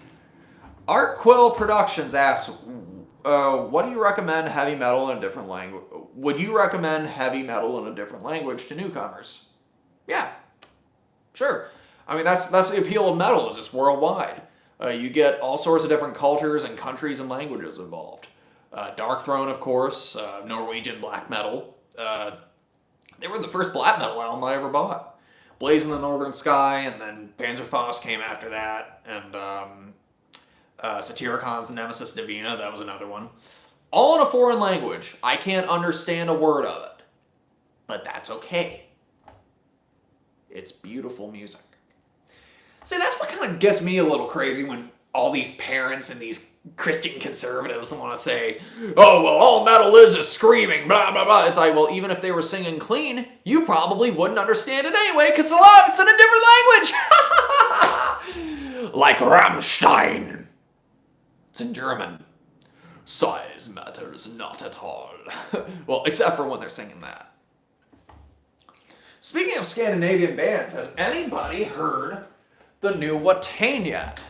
Art Quill Productions asks, what do you recommend heavy metal in a different language? Would you recommend heavy metal in a different language to newcomers? Yeah, sure. I mean, that's the appeal of metal, is it's worldwide. You get all sorts of different cultures and countries and languages involved. Dark Throne, of course, Norwegian black metal. They were the first black metal album I ever bought. Blaze in the Northern Sky, and then Panzerfaust came after that, and Satiricon's Nemesis Divina, that was another one. All in a foreign language. I can't understand a word of it. But that's okay. It's beautiful music. See, that's what kind of gets me a little crazy when all these parents and these Christian conservatives want to say, oh, well, all metal is screaming, blah, blah, blah. It's like, well, even if they were singing clean, you probably wouldn't understand it anyway, because a lot of it's in a different language. Like Rammstein. It's in German. Size matters not at all. Well, except for when they're singing that. Speaking of Scandinavian bands, has anybody heard the new Watain yet?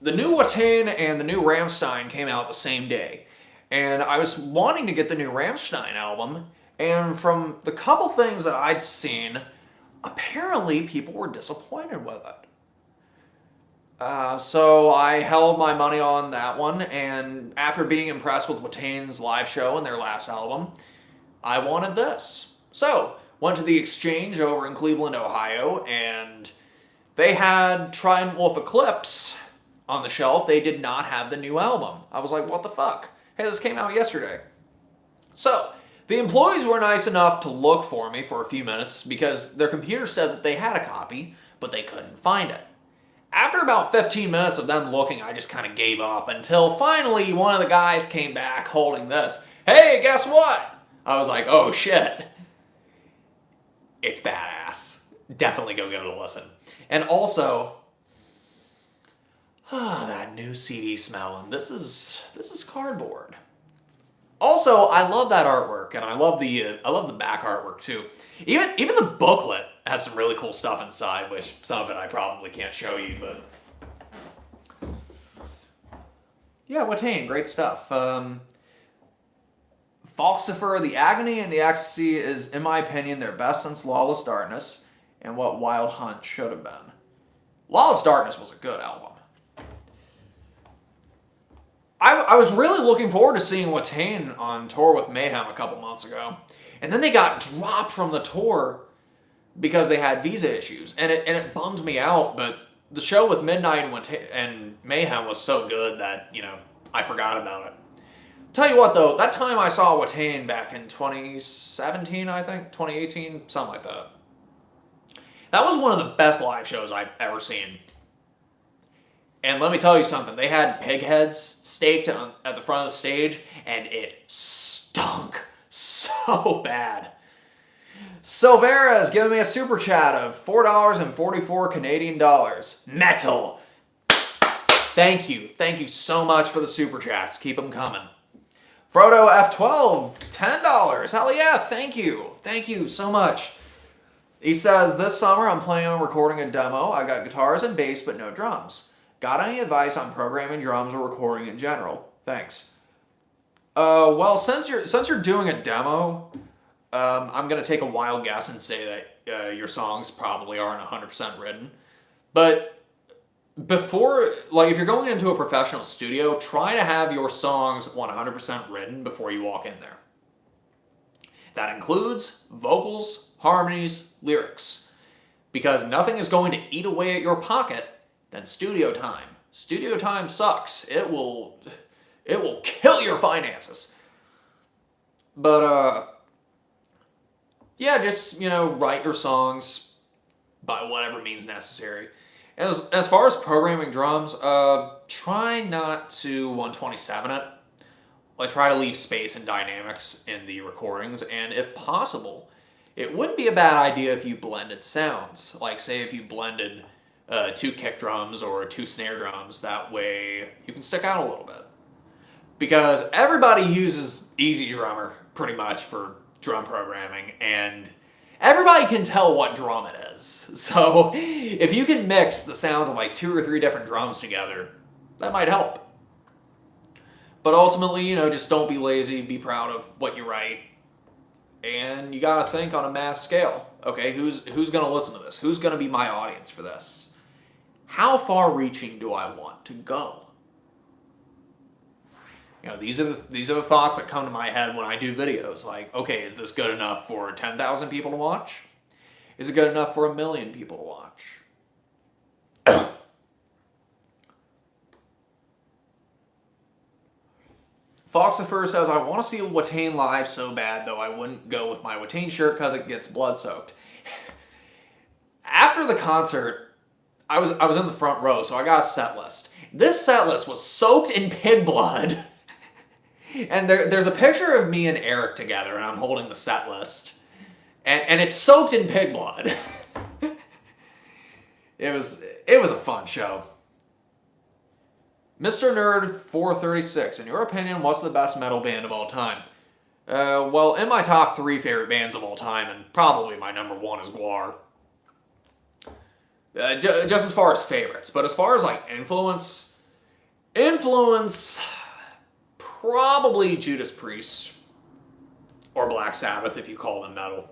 The new Watain and the new Rammstein came out the same day. And I was wanting to get the new Rammstein album, and from the couple things that I'd seen, apparently people were disappointed with it. So I held my money on that one, and after being impressed with Watain's live show and their last album, I wanted this. So, went to the Exchange over in Cleveland, Ohio, and they had Trident Wolf Eclipse on the shelf. They did not have the new album. I was like, what the fuck? Hey, this came out yesterday. So, the employees were nice enough to look for me for a few minutes because their computer said that they had a copy, but they couldn't find it. After about 15 minutes of them looking, I just kind of gave up until finally one of the guys came back holding this. Hey, guess what? I was like, oh shit. It's badass. Definitely go give it a listen. And also, that new CD smell, and this is cardboard. Also, I love that artwork, and I love the back artwork too. Even the booklet has some really cool stuff inside, which some of it I probably can't show you, but Yeah, Watain, great stuff. Foxifer, the Agony and the Ecstasy is, in my opinion, their best since Lawless Darkness, and what Wild Hunt should have been. Lawless Darkness was a good album. I was really looking forward to seeing Watain on tour with Mayhem a couple months ago, and then they got dropped from the tour because they had visa issues, and it bummed me out, but the show with Midnight and Mayhem was so good that, you know, I forgot about it. Tell you what, though, that time I saw Watain back in 2017, I think, 2018, something like that. That was one of the best live shows I've ever seen. And let me tell you something, they had pig heads staked at the front of the stage, and it stunk so bad. Silvera is giving me a super chat of $4.44 Canadian dollars. Metal. Thank you so much for the super chats. Keep them coming. Frodo F12, $10. Hell yeah, thank you so much. He says, this summer I'm planning on recording a demo. I got guitars and bass, but no drums. Got any advice on programming drums or recording in general? Thanks. Well, since you're doing a demo, I'm going to take a wild guess and say that your songs probably aren't 100% written. But before, like, if you're going into a professional studio, try to have your songs 100% written before you walk in there. That includes vocals, harmonies, lyrics. Because nothing is going to eat away at your pocket than studio time. Studio time sucks. It will kill your finances. But, yeah, just, you know, write your songs by whatever means necessary. As far as programming drums, try not to 127 it. Like, try to leave space and dynamics in the recordings, and if possible, it wouldn't be a bad idea if you blended sounds. Like, say if you blended 2 kick drums or 2 snare drums, that way you can stick out a little bit. Because everybody uses Easy Drummer, pretty much, for drum programming, and everybody can tell what drum it is. So if you can mix the sounds of like 2 or 3 different drums together, that might help. But ultimately, you know, just don't be lazy, be proud of what you write, and you gotta think on a mass scale. Okay, who's gonna listen to this? Who's gonna be my audience for this? How far reaching do I want to go? You know, these are the thoughts that come to my head when I do videos. Like, okay, is this good enough for 10,000 people to watch? Is it good enough for 1 million people to watch? Foxifer says, I want to see Watain live so bad, though I wouldn't go with my Watain shirt because it gets blood-soaked. After the concert, I was in the front row, so I got a set list. This set list was soaked in pig blood. And there's a picture of me and Eric together, and I'm holding the set list. And it's soaked in pig blood. It was a fun show. Mr. Nerd 436, in your opinion, what's the best metal band of all time? Well, in my top 3 favorite bands of all time, and probably my number 1 is Gwar. Just as far as favorites, but as far as like influence, probably Judas Priest or Black Sabbath if you call them metal.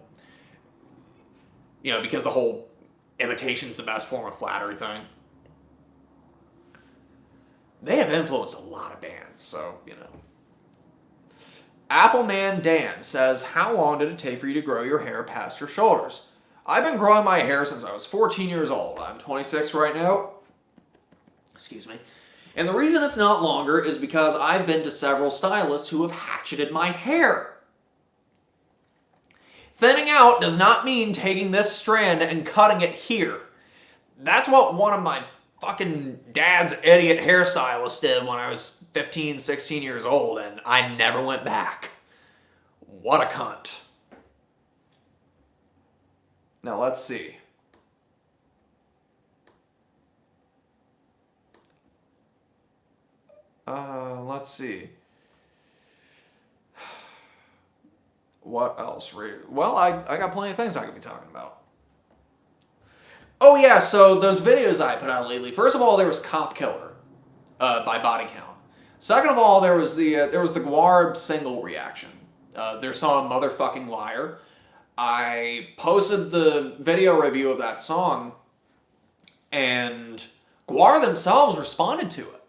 You know, because the whole imitation's the best form of flattery thing. They have influenced a lot of bands, so, you know. Appleman Dan says, how long did it take for you to grow your hair past your shoulders? I've been growing my hair since I was 14 years old. I'm 26 right now. Excuse me. And the reason it's not longer is because I've been to several stylists who have hatcheted my hair. Thinning out does not mean taking this strand and cutting it here. That's what one of my fucking dad's idiot hairstylist did when I was 15, 16 years old, and I never went back. What a cunt. Now let's see. Let's see. What else? Well, I got plenty of things I could be talking about. Oh yeah, so those videos I put out lately. First of all, there was Cop Killer by Body Count. Second of all, there was the Gwarb single reaction. Their song "Motherfucking Liar." I posted the video review of that song, and Gwar themselves responded to it.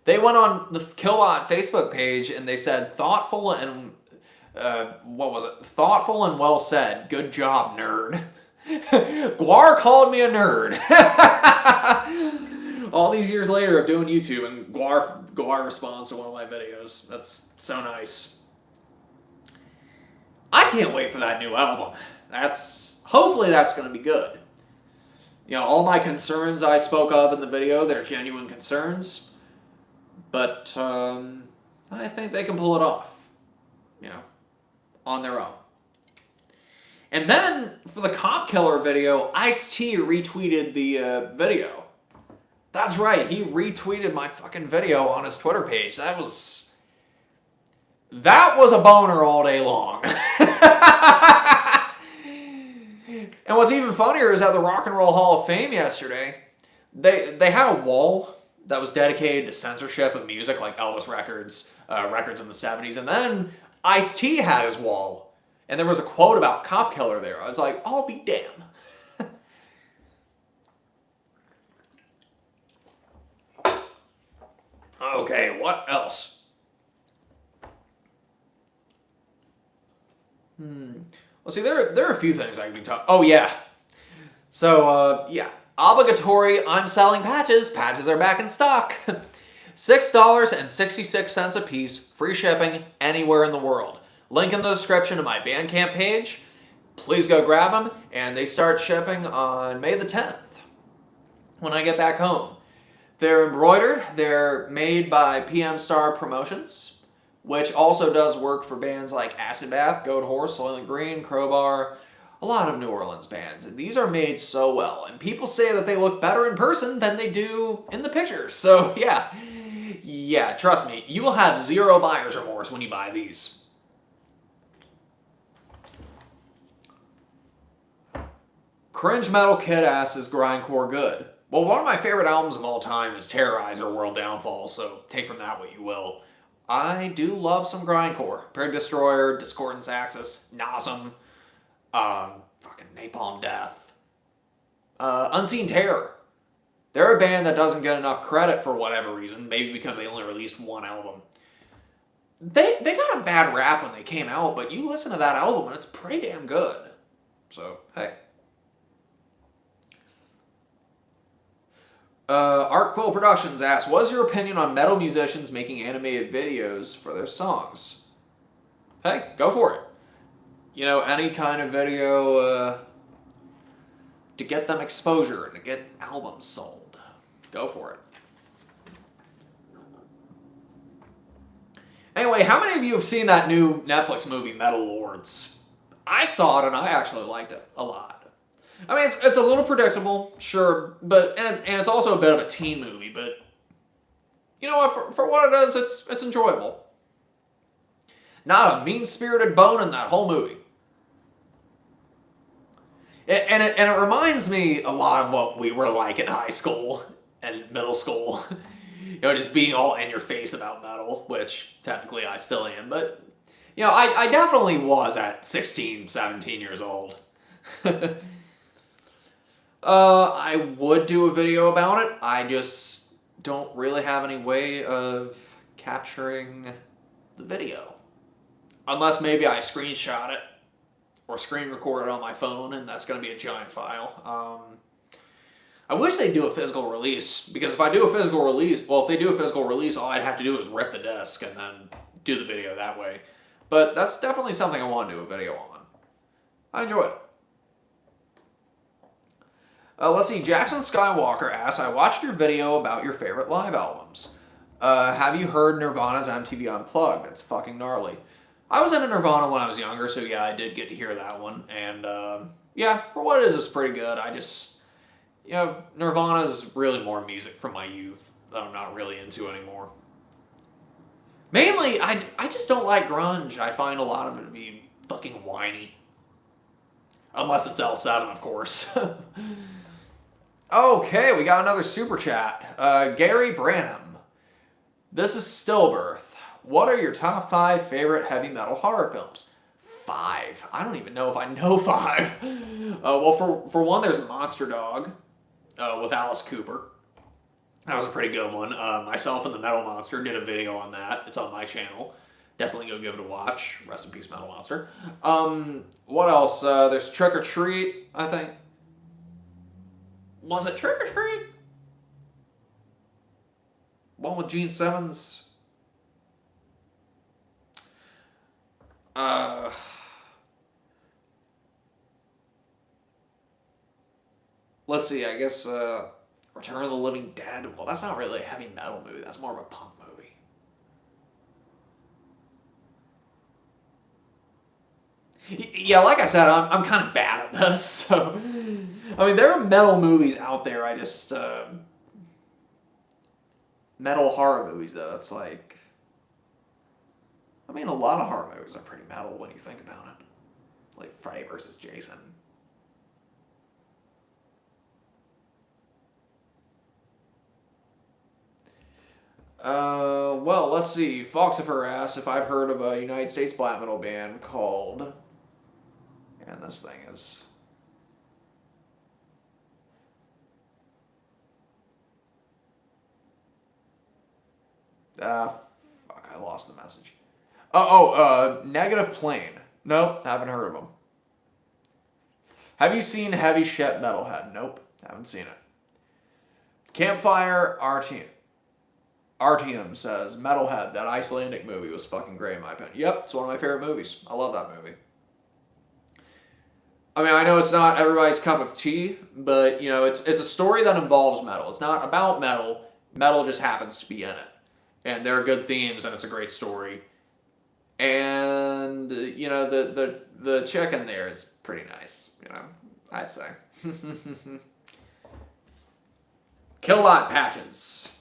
They went on the Killbot Facebook page and they said, thoughtful and thoughtful and well said. Good job, nerd. Gwar called me a nerd. All these years later of doing YouTube, and Gwar responds to one of my videos. That's so nice. I can't wait for that new album. Hopefully that's going to be good. You know, all my concerns I spoke of in the video, they're genuine concerns. But I think they can pull it off. You know, on their own. And then, for the Cop Killer video, Ice-T retweeted the video. That's right, he retweeted my fucking video on his Twitter page. That was a boner all day long. And what's even funnier is at the Rock and Roll Hall of Fame yesterday, they had a wall that was dedicated to censorship of music, like Elvis records in the 70s, and then Ice-T had his wall, and there was a quote about Cop Killer there. I was like, I'll be damned. Okay, what else? Well, see, there are a few things I can be talking. Oh, yeah. So, yeah. Obligatory, I'm selling patches. Patches are back in stock. $6.66 a piece, free shipping anywhere in the world. Link in the description to my Bandcamp page. Please go grab them. And they start shipping on May the 10th when I get back home. They're embroidered. They're made by PM Star Promotions, which also does work for bands like Acid Bath, Goat Horse, Soylent Green, Crowbar, a lot of New Orleans bands. And these are made so well. And people say that they look better in person than they do in the pictures. So, yeah. Yeah, trust me. You will have zero buyer's remorse when you buy these. Cringe metal kid ass is grindcore good. Well, one of my favorite albums of all time is Terrorizer World Downfall, so take from that what you will. I do love some grindcore. Pig Destroyer, Discordance Axis, Nasum, fucking Napalm Death, Unseen Terror. They're a band that doesn't get enough credit for whatever reason, maybe because they only released one album. They got a bad rap when they came out, but you listen to that album and it's pretty damn good. So, hey. Art Quill Productions asks, what is your opinion on metal musicians making animated videos for their songs? Hey, go for it. You know, any kind of video to get them exposure and to get albums sold. Go for it. Anyway, how many of you have seen that new Netflix movie, Metal Lords? I saw it and I actually liked it a lot. I mean, it's a little predictable, sure, but and it's also a bit of a teen movie, but you know what? For what it is, it's enjoyable. Not a mean-spirited bone in that whole movie. And it reminds me a lot of what we were like in high school and middle school. You know, just being all in your face about metal, which technically I still am, but you know, I definitely was at 16, 17 years old. I would do a video about it. I just don't really have any way of capturing the video. Unless maybe I screenshot it or screen record it on my phone, and that's going to be a giant file. I wish they'd do a physical release, because if I do a physical release, well, if they do a physical release, all I'd have to do is rip the disc and then do the video that way. But that's definitely something I want to do a video on. I enjoy it. Let's see, Jackson Skywalker asks, I watched your video about your favorite live albums. Have you heard Nirvana's MTV Unplugged? It's fucking gnarly. I was into Nirvana when I was younger, so yeah, I did get to hear that one. And yeah, for what it is, it's pretty good. I just, you know, Nirvana's really more music from my youth that I'm not really into anymore. Mainly, I just don't like grunge. I find a lot of it to be fucking whiny. Unless it's L7, of course. Okay, we got another super chat. Gary Branham. This is Stillbirth. What are your top 5 favorite heavy metal horror films? 5. I don't even know if I know 5. Well, for one, there's Monster Dog with Alice Cooper. That was a pretty good one. Myself and the Metal Monster did a video on that. It's on my channel. Definitely go give it a watch. Rest in peace, Metal Monster. What else? There's Trick or Treat, I think. Was it Trick or Treat? One with Gene Simmons. Let's see, I guess Return of the Living Dead. Well, that's not really a heavy metal movie. That's more of a punk movie. Yeah, like I said, I'm kind of bad at this. So, I mean, there are metal movies out there. I just metal horror movies, though. It's like, I mean, a lot of horror movies are pretty metal when you think about it. Like Freddy vs. Jason. Well, let's see. Foxifer asks if I've heard of a United States black metal band called... And this thing is... fuck, I lost the message. Negative Plane. Nope, haven't heard of them. Have you seen Heavy Shit Metalhead? Nope, haven't seen it. Campfire Artium says, Metalhead, that Icelandic movie was fucking great in my opinion. Yep, it's one of my favorite movies. I love that movie. I mean, I know it's not everybody's cup of tea, but, you know, it's a story that involves metal. It's not about metal. Metal just happens to be in it. And there are good themes, and it's a great story. And, you know, the chick in there is pretty nice, you know, I'd say. Killbot Patches.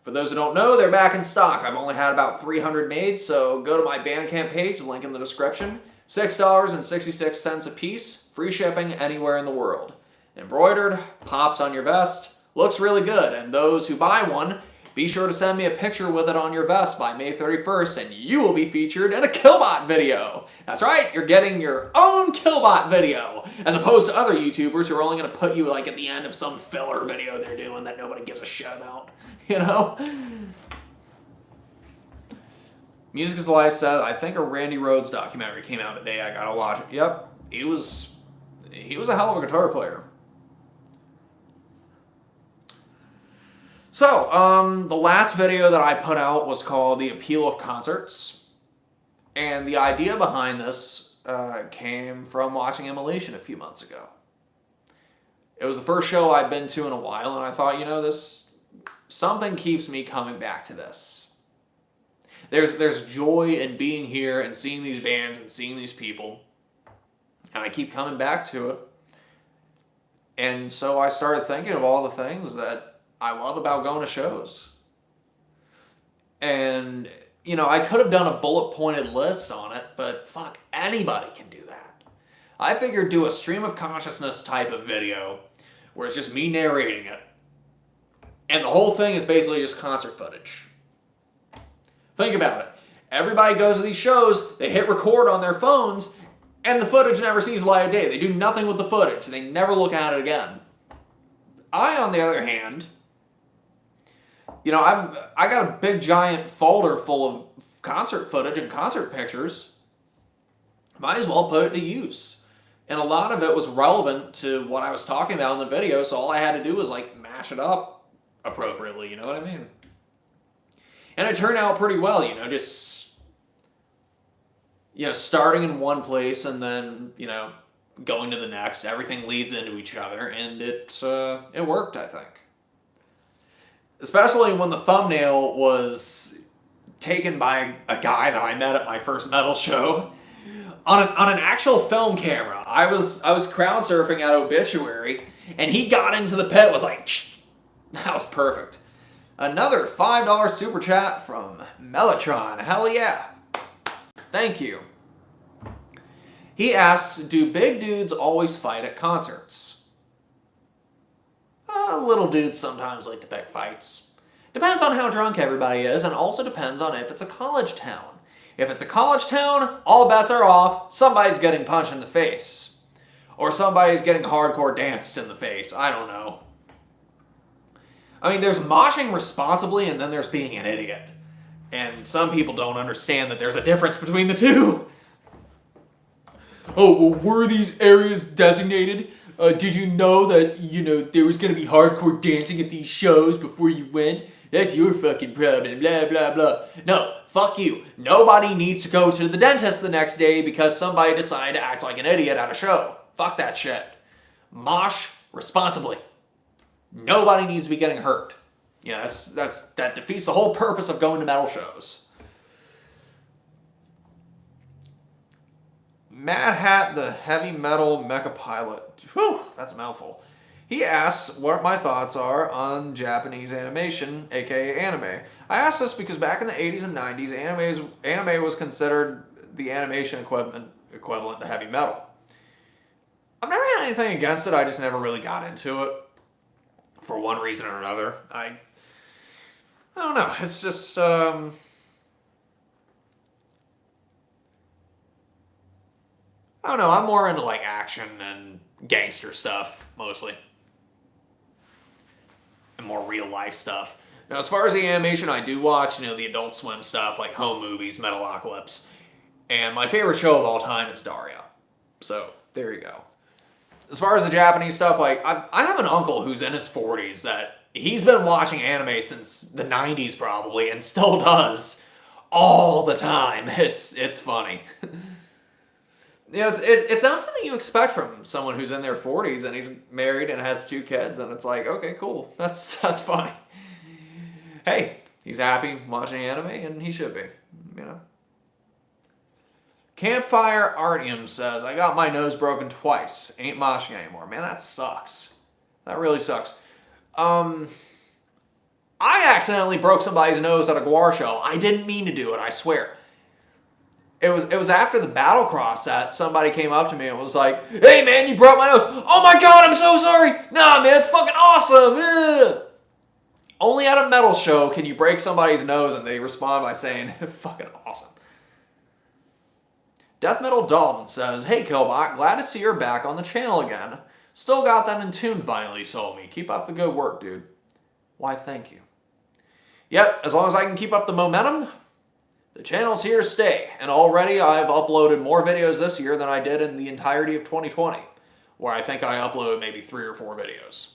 For those who don't know, they're back in stock. I've only had about 300 made, so go to my Bandcamp page, link in the description. $6.66 a piece, free shipping anywhere in the world. Embroidered, pops on your vest, looks really good, and those who buy one, be sure to send me a picture with it on your vest by May 31st, and you will be featured in a Killbot video. That's right, you're getting your own Killbot video, as opposed to other YouTubers who are only going to put you like at the end of some filler video they're doing that nobody gives a shit about. You know? Music is Life said, I think a Randy Rhoads documentary came out today. I gotta watch it. Yep, he was a hell of a guitar player. So, the last video that I put out was called The Appeal of Concerts. And the idea behind this came from watching Immolation a few months ago. It was the first show I'd been to in a while, and I thought, you know, something keeps me coming back to this. There's joy in being here and seeing these bands and seeing these people. And I keep coming back to it. And so I started thinking of all the things that I love about going to shows. And, you know, I could have done a bullet-pointed list on it, but fuck, anybody can do that. I figured do a stream of consciousness type of video where it's just me narrating it. And the whole thing is basically just concert footage. Think about it. Everybody goes to these shows, they hit record on their phones, and the footage never sees light of day. They do nothing with the footage. They never look at it again. I, on the other hand, you know, I got a big giant folder full of concert footage and concert pictures. Might as well put it to use. And a lot of it was relevant to what I was talking about in the video, so all I had to do was like mash it up appropriately, you know what I mean? And it turned out pretty well, you know, just, you know, starting in one place and then, you know, going to the next. Everything leads into each other, and it worked, I think. Especially when the thumbnail was taken by a guy that I met at my first metal show on an actual film camera. I was crowd surfing at Obituary, and he got into the pit, was like, that was perfect. Another $5 super chat from Mellotron. Hell yeah. Thank you. He asks, do big dudes always fight at concerts? Little dudes sometimes like to pick fights. Depends on how drunk everybody is, and also depends on if it's a college town. If it's a college town, all bets are off. Somebody's getting punched in the face. Or somebody's getting hardcore danced in the face. I don't know. I mean, there's moshing responsibly, and then there's being an idiot. And some people don't understand that there's a difference between the two. Oh, well, were these areas designated? Did you know that, there was going to be hardcore dancing at these shows before you went? That's your fucking problem, blah, blah, blah. No, fuck you. Nobody needs to go to the dentist the next day because somebody decided to act like an idiot at a show. Fuck that shit. Mosh responsibly. Nobody needs to be getting hurt. Yeah, that defeats the whole purpose of going to metal shows. Mad Hat, the heavy metal mecha pilot. Whew, that's a mouthful. He asks what my thoughts are on Japanese animation, aka anime. I ask this because back in the 80s and 90s, anime was considered the animation equivalent to heavy metal. I've never had anything against it, I just never really got into it. For one reason or another. I don't know, it's just, I don't know, I'm more into like action and gangster stuff, mostly. And more real life stuff. Now, as far as the animation, I do watch, the Adult Swim stuff, like home movies, Metalocalypse. And my favorite show of all time is Daria. So, there you go. As far as the Japanese stuff, like, I have an uncle who's in his 40s that he's been watching anime since the 90s probably, and still does all the time. It's funny. It's not something you expect from someone who's in their 40s and he's married and has 2 kids, and it's like, okay, cool, that's funny. Hey, he's happy watching anime, and he should be, Campfire Artium says, I got my nose broken twice. Ain't moshing anymore. Man, that sucks. That really sucks. I accidentally broke somebody's nose at a Gwar show. I didn't mean to do it, I swear. It was after the Battlecross set, somebody came up to me and was like, hey man, you broke my nose. Oh my god, I'm so sorry. Nah man, it's fucking awesome. Ugh. Only at a metal show can you break somebody's nose and they respond by saying, fucking awesome. Death Metal Dalton says, hey Killbot, glad to see you're back on the channel again. Still got that Entombed vinyl you sold me. Keep up the good work, dude. Why, thank you. Yep, as long as I can keep up the momentum, the channel's here to stay. And already I've uploaded more videos this year than I did in the entirety of 2020, where I think I uploaded maybe 3 or 4 videos.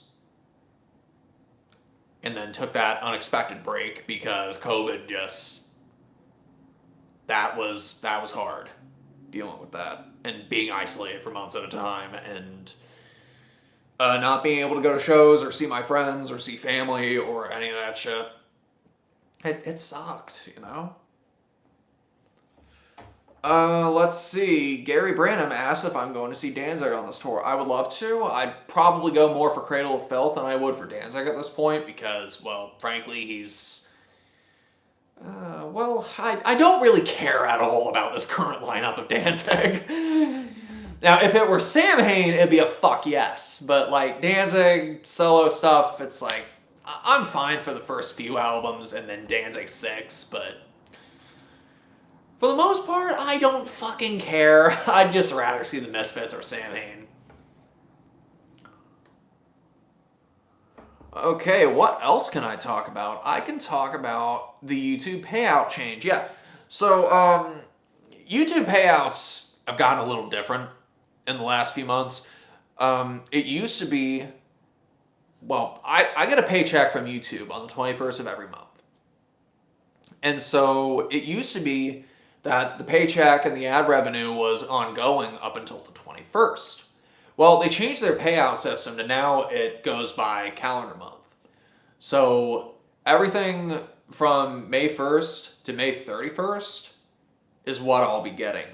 And then took that unexpected break because COVID just, that was hard. Dealing with that and being isolated for months at a time and not being able to go to shows or see my friends or see family or any of that shit. It sucked, Let's see. Gary Branham asked if I'm going to see Danzig on this tour. I would love to. I'd probably go more for Cradle of Filth than I would for Danzig at this point because, well, frankly, he's... I don't really care at all about this current lineup of Danzig. Now, if it were Sam Hain, it'd be a fuck yes. But, like, Danzig, solo stuff, it's like, I'm fine for the first few albums and then Danzig 6, but for the most part, I don't fucking care. I'd just rather see the Misfits or Sam Hain. Okay, what else can I talk about? I can talk about the YouTube payout change. Yeah, so YouTube payouts have gotten a little different in the last few months. It used to be, well, I get a paycheck from YouTube on the 21st of every month. And so it used to be that the paycheck and the ad revenue was ongoing up until the 21st. Well, they changed their payout system to now it goes by calendar month. So everything from May 1st to May 31st is what I'll be getting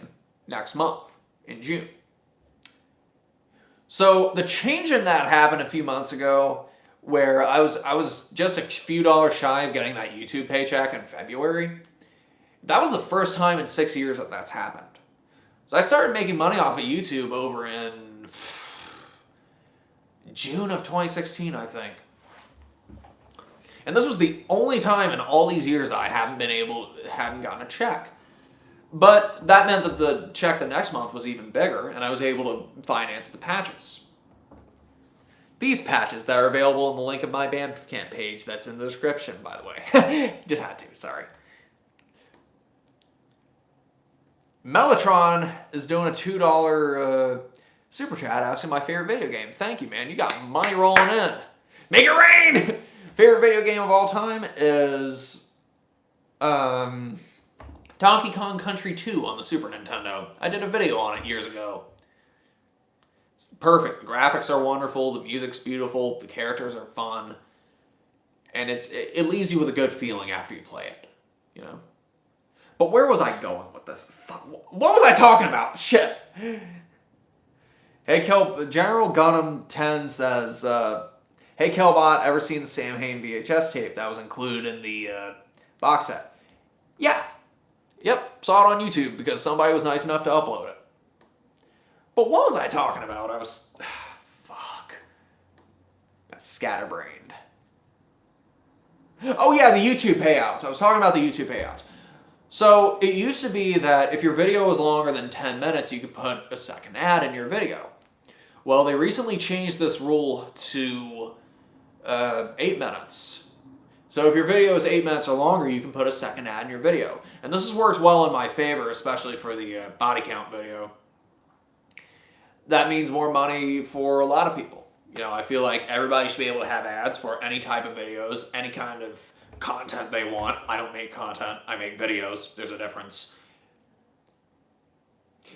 next month in June. So the change in that happened a few months ago where I was just a few dollars shy of getting that YouTube paycheck in February. That was the first time in 6 years that that's happened. So I started making money off of YouTube over in June of 2016, I think. And this was the only time in all these years that I hadn't gotten a check. But that meant that the check the next month was even bigger, and I was able to finance the patches. These patches that are available in the link of my Bandcamp page that's in the description, by the way. Just had to, sorry. Mellotron is doing a $2 super chat asking my favorite video game. Thank you, man. You got money rolling in. Make it rain! Favorite video game of all time is Donkey Kong Country 2 on the Super Nintendo. I did a video on it years ago. It's perfect. The graphics are wonderful. The music's beautiful. The characters are fun. And it leaves you with a good feeling after you play it. You know? But where was I going with this? Fuck, what was I talking about? Shit. Hey, General Gunham 10 says, hey, Killbot, ever seen the Sam Hain VHS tape that was included in the box set? Yeah. Yep, saw it on YouTube because somebody was nice enough to upload it. But what was I talking about? Fuck. Got scatterbrained. Oh yeah, the YouTube payouts. I was talking about the YouTube payouts. So it used to be that if your video was longer than 10 minutes, you could put a second ad in your video. Well, they recently changed this rule to 8 minutes. So if your video is 8 minutes or longer, you can put a second ad in your video. And this has worked well in my favor, especially for the body count video. That means more money for a lot of people. You know, I feel like everybody should be able to have ads for any type of videos, any kind of content they want. I don't make content, I make videos. There's a difference.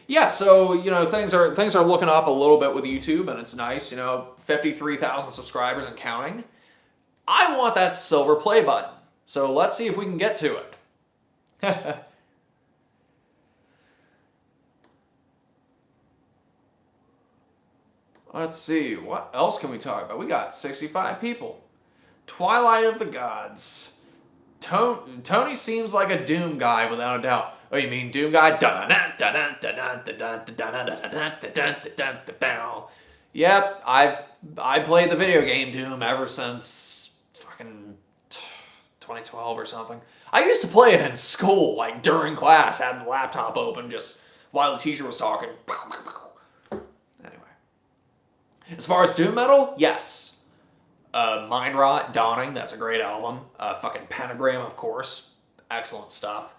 Yeah, so, you know, things are looking up a little bit with YouTube, and it's nice, you know, 53,000 subscribers and counting. I want that silver play button. So let's see if we can get to it. Let's see, what else can we talk about? We got 65 people. Twilight of the Gods. Tony seems like a Doom guy without a doubt. Oh, you mean Doom guy? Yep, I played the video game Doom ever since fucking 2012 or something. I used to play it in school, like during class, had the laptop open just while the teacher was talking. Anyway. As far as Doom metal, yes. Mind Rot, Dawning, that's a great album. Fucking Pentagram, of course. Excellent stuff.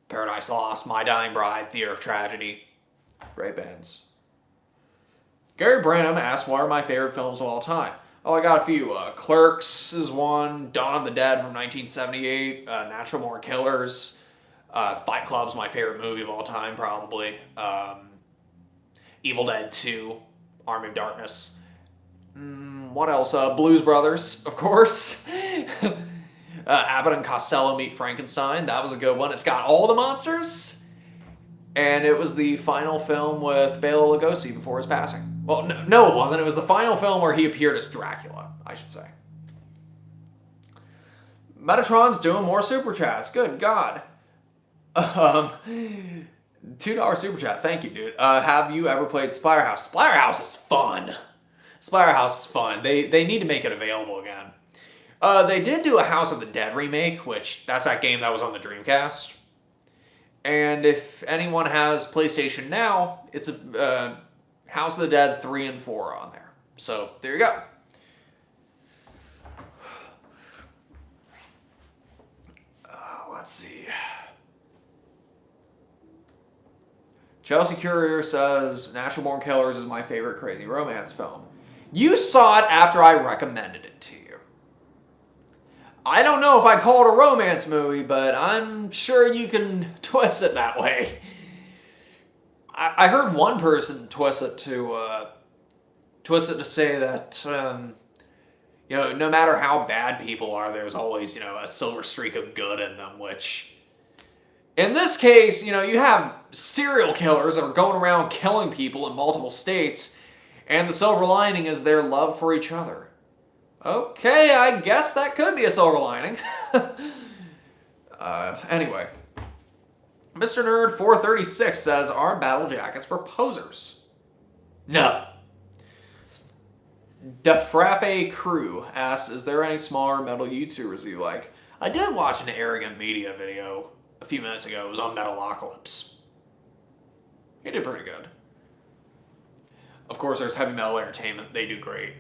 Paradise Lost, My Dying Bride, Theater of Tragedy. Great bands. Gary Branham asked, what are my favorite films of all time? Oh, I got a few. Clerks is one. Dawn of the Dead from 1978. Natural Born Killers. Fight Club's my favorite movie of all time, probably. Evil Dead 2. Army of Darkness. What else? Blues Brothers, of course. Abbott and Costello Meet Frankenstein. That was a good one. It's got all the monsters. And it was the final film with Bela Lugosi before his passing. Well, no, it wasn't. It was the final film where he appeared as Dracula, I should say. Metatron's doing more super chats. Good God. $2 super chat. Thank you, dude. Have you ever played Splatterhouse? Splatterhouse is fun. Splatterhouse is fun. They need to make it available again. They did do a House of the Dead remake, which that's that game that was on the Dreamcast. And if anyone has PlayStation Now, it's a House of the Dead 3 and 4 on there. So there you go. Let's see. Chelsea Courier says, Natural Born Killers is my favorite crazy romance film. You saw it after I recommended it to you. I don't know if I call it a romance movie, but I'm sure you can twist it that way. I heard one person twist it to say that, you know, no matter how bad people are, there's always, you know, a silver streak of good in them, which, in this case, you know, you have serial killers that are going around killing people in multiple states, and the silver lining is their love for each other. Okay, I guess that could be a silver lining. Anyway. Mr. Nerd 436 says, are battle jackets for posers? No. Defrappe Crew asks, is there any smaller metal YouTubers you like? I did watch an Arrogant Media video a few minutes ago. It was on Metalocalypse. He did pretty good. Of course, there's Heavy Metal Entertainment. They do great.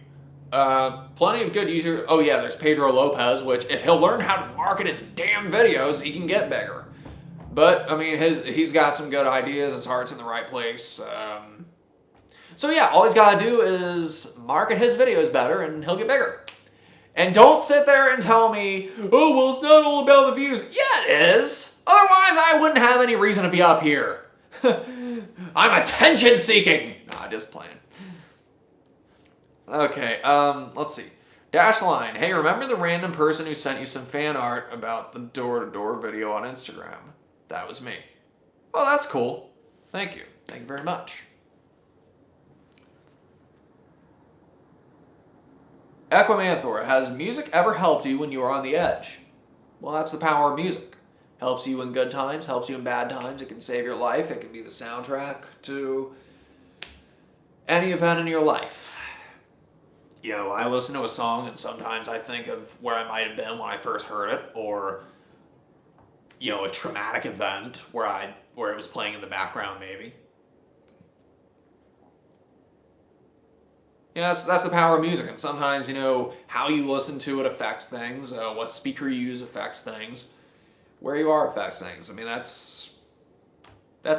Plenty of good users. Oh yeah, there's Pedro Lopez, which if he'll learn how to market his damn videos, he can get bigger. But, I mean, he's got some good ideas. His heart's in the right place. So yeah, all he's got to do is market his videos better and he'll get bigger. And don't sit there and tell me, oh, well, it's not all about the views. Yeah, it is. Otherwise, I wouldn't have any reason to be up here. I'm attention seeking. Nah, just playing. Okay, let's see. Dashline, hey, remember the random person who sent you some fan art about the door-to-door video on Instagram? That was me. Oh, that's cool. Thank you. Thank you very much. Equimanthor, has music ever helped you when you were on the edge? Well, that's the power of music. Helps you in good times, helps you in bad times. It can save your life. It can be the soundtrack to any event in your life. You know, I listen to a song and sometimes I think of where I might have been when I first heard it, or, you know, a traumatic event where it was playing in the background maybe. Yeah, that's the power of music, and sometimes, you know, how you listen to it affects things, what speaker you use affects things, where you are affects things. I mean, that's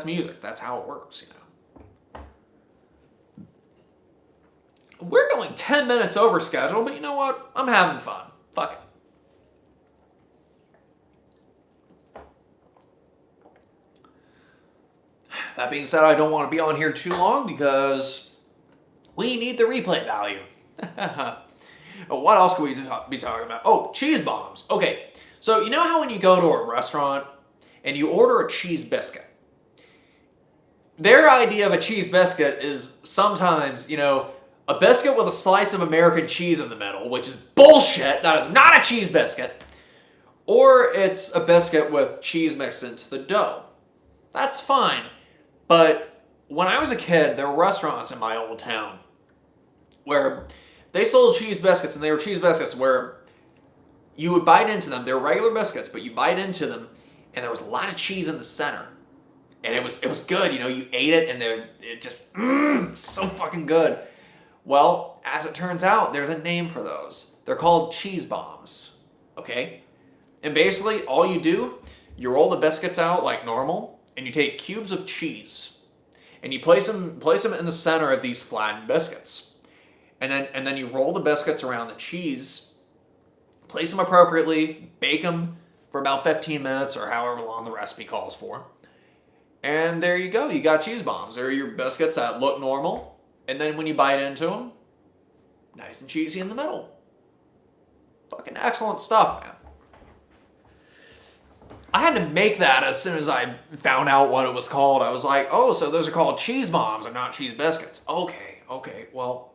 music. That's how it works, you know. We're going 10 minutes over schedule, but you know what? I'm having fun. Fuck it. That being said, I don't want to be on here too long because we need the replay value. What else could we be talking about? Oh, cheese bombs. Okay, so you know how when you go to a restaurant and you order a cheese biscuit, their idea of a cheese biscuit is sometimes, you know, a biscuit with a slice of American cheese in the middle, which is bullshit. That is not a cheese biscuit. Or it's a biscuit with cheese mixed into the dough. That's fine. But when I was a kid, there were restaurants in my old town where they sold cheese biscuits, and they were cheese biscuits where you would bite into them. They were regular biscuits, but you bite into them, and there was a lot of cheese in the center. And it was good, you know, you ate it, and it just, so fucking good. Well, as it turns out, there's a name for those. They're called cheese bombs, okay? And basically, all you do, you roll the biscuits out like normal, and you take cubes of cheese, and you place them in the center of these flattened biscuits. And then you roll the biscuits around the cheese, place them appropriately, bake them for about 15 minutes or however long the recipe calls for. And there you go. You got cheese bombs. They're your biscuits that look normal. And then when you bite into them, nice and cheesy in the middle. Fucking excellent stuff, man. I had to make that as soon as I found out what it was called. I was like, oh, so those are called cheese bombs and not cheese biscuits. Okay, well,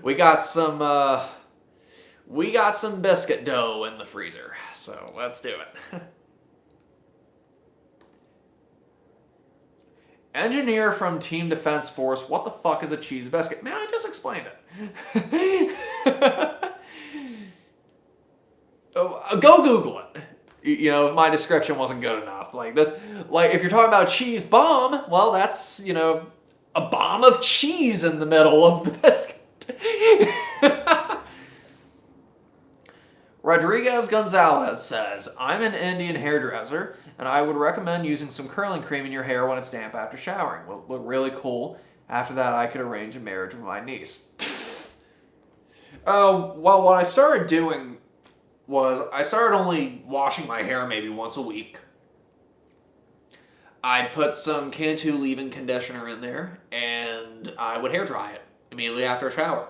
we got some biscuit dough in the freezer, so let's do it. Engineer from Team Defense Force, what the fuck is a cheese biscuit? Man, I just explained it. Go Google it. You know, if my description wasn't good enough. Like this, like if you're talking about cheese bomb, well, that's, you know, a bomb of cheese in the middle of the biscuit. Rodriguez Gonzalez says, I'm an Indian hairdresser, and I would recommend using some curling cream in your hair when it's damp after showering. Will look really cool. After that, I could arrange a marriage with my niece. Well, what I started doing was I started only washing my hair maybe once a week. I'd put some Cantu leave-in conditioner in there, and I would hair dry it immediately after a shower,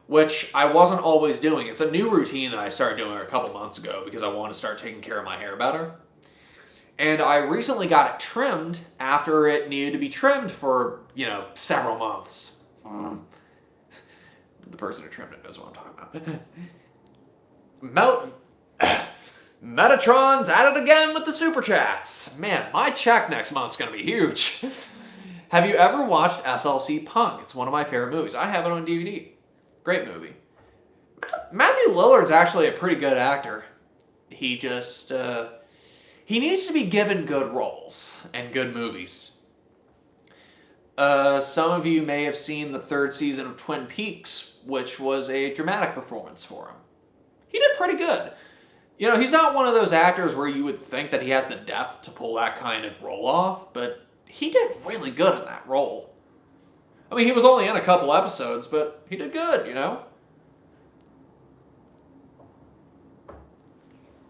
which I wasn't always doing. It's a new routine that I started doing a couple months ago because I want to start taking care of my hair better. And I recently got it trimmed after it needed to be trimmed for, you know, several months. The person who trimmed it knows what I'm talking about. Metatron's at it again with the super chats. Man, my check next month's gonna be huge. Have you ever watched SLC Punk? It's one of my favorite movies. I have it on DVD. Great movie. Matthew Lillard's actually a pretty good actor. He just, he needs to be given good roles and good movies. Some of you may have seen the 3rd season of Twin Peaks, which was a dramatic performance for him. He did pretty good. You know, he's not one of those actors where you would think that he has the depth to pull that kind of role off, but he did really good in that role. I mean, he was only in a couple episodes, but he did good, you know?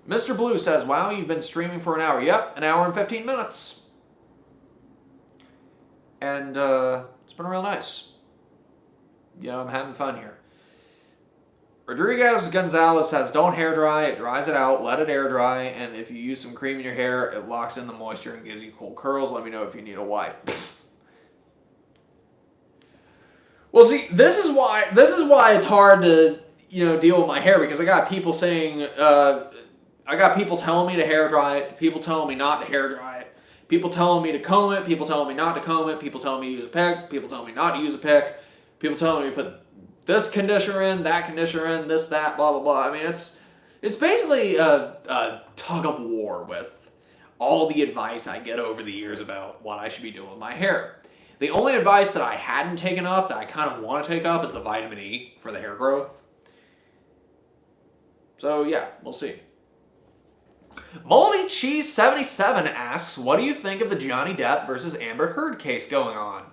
Mr. Blue says, wow, you've been streaming for an hour. Yep, an hour and 15 minutes. And it's been real nice. You know, I'm having fun here. Rodriguez Gonzalez says, don't hair dry. It dries it out. Let it air dry. And if you use some cream in your hair, it locks in the moisture and gives you cool curls. Let me know if you need a wife. Well, see, this is why it's hard to, you know, deal with my hair, because I got people saying, I got people telling me to hair dry it, people telling me not to hair dry it, people telling me to comb it, people telling me not to comb it, people telling me to use a pick, people telling me not to use a pick, people telling me to put this conditioner in, that conditioner in, this, that, blah, blah, blah. I mean, it's basically a tug of war with all the advice I get over the years about what I should be doing with my hair. The only advice that I hadn't taken up, that I kind of want to take up, is the vitamin E for the hair growth. So yeah, we'll see. Moldy Cheese 77 asks, what do you think of the Johnny Depp versus Amber Heard case going on?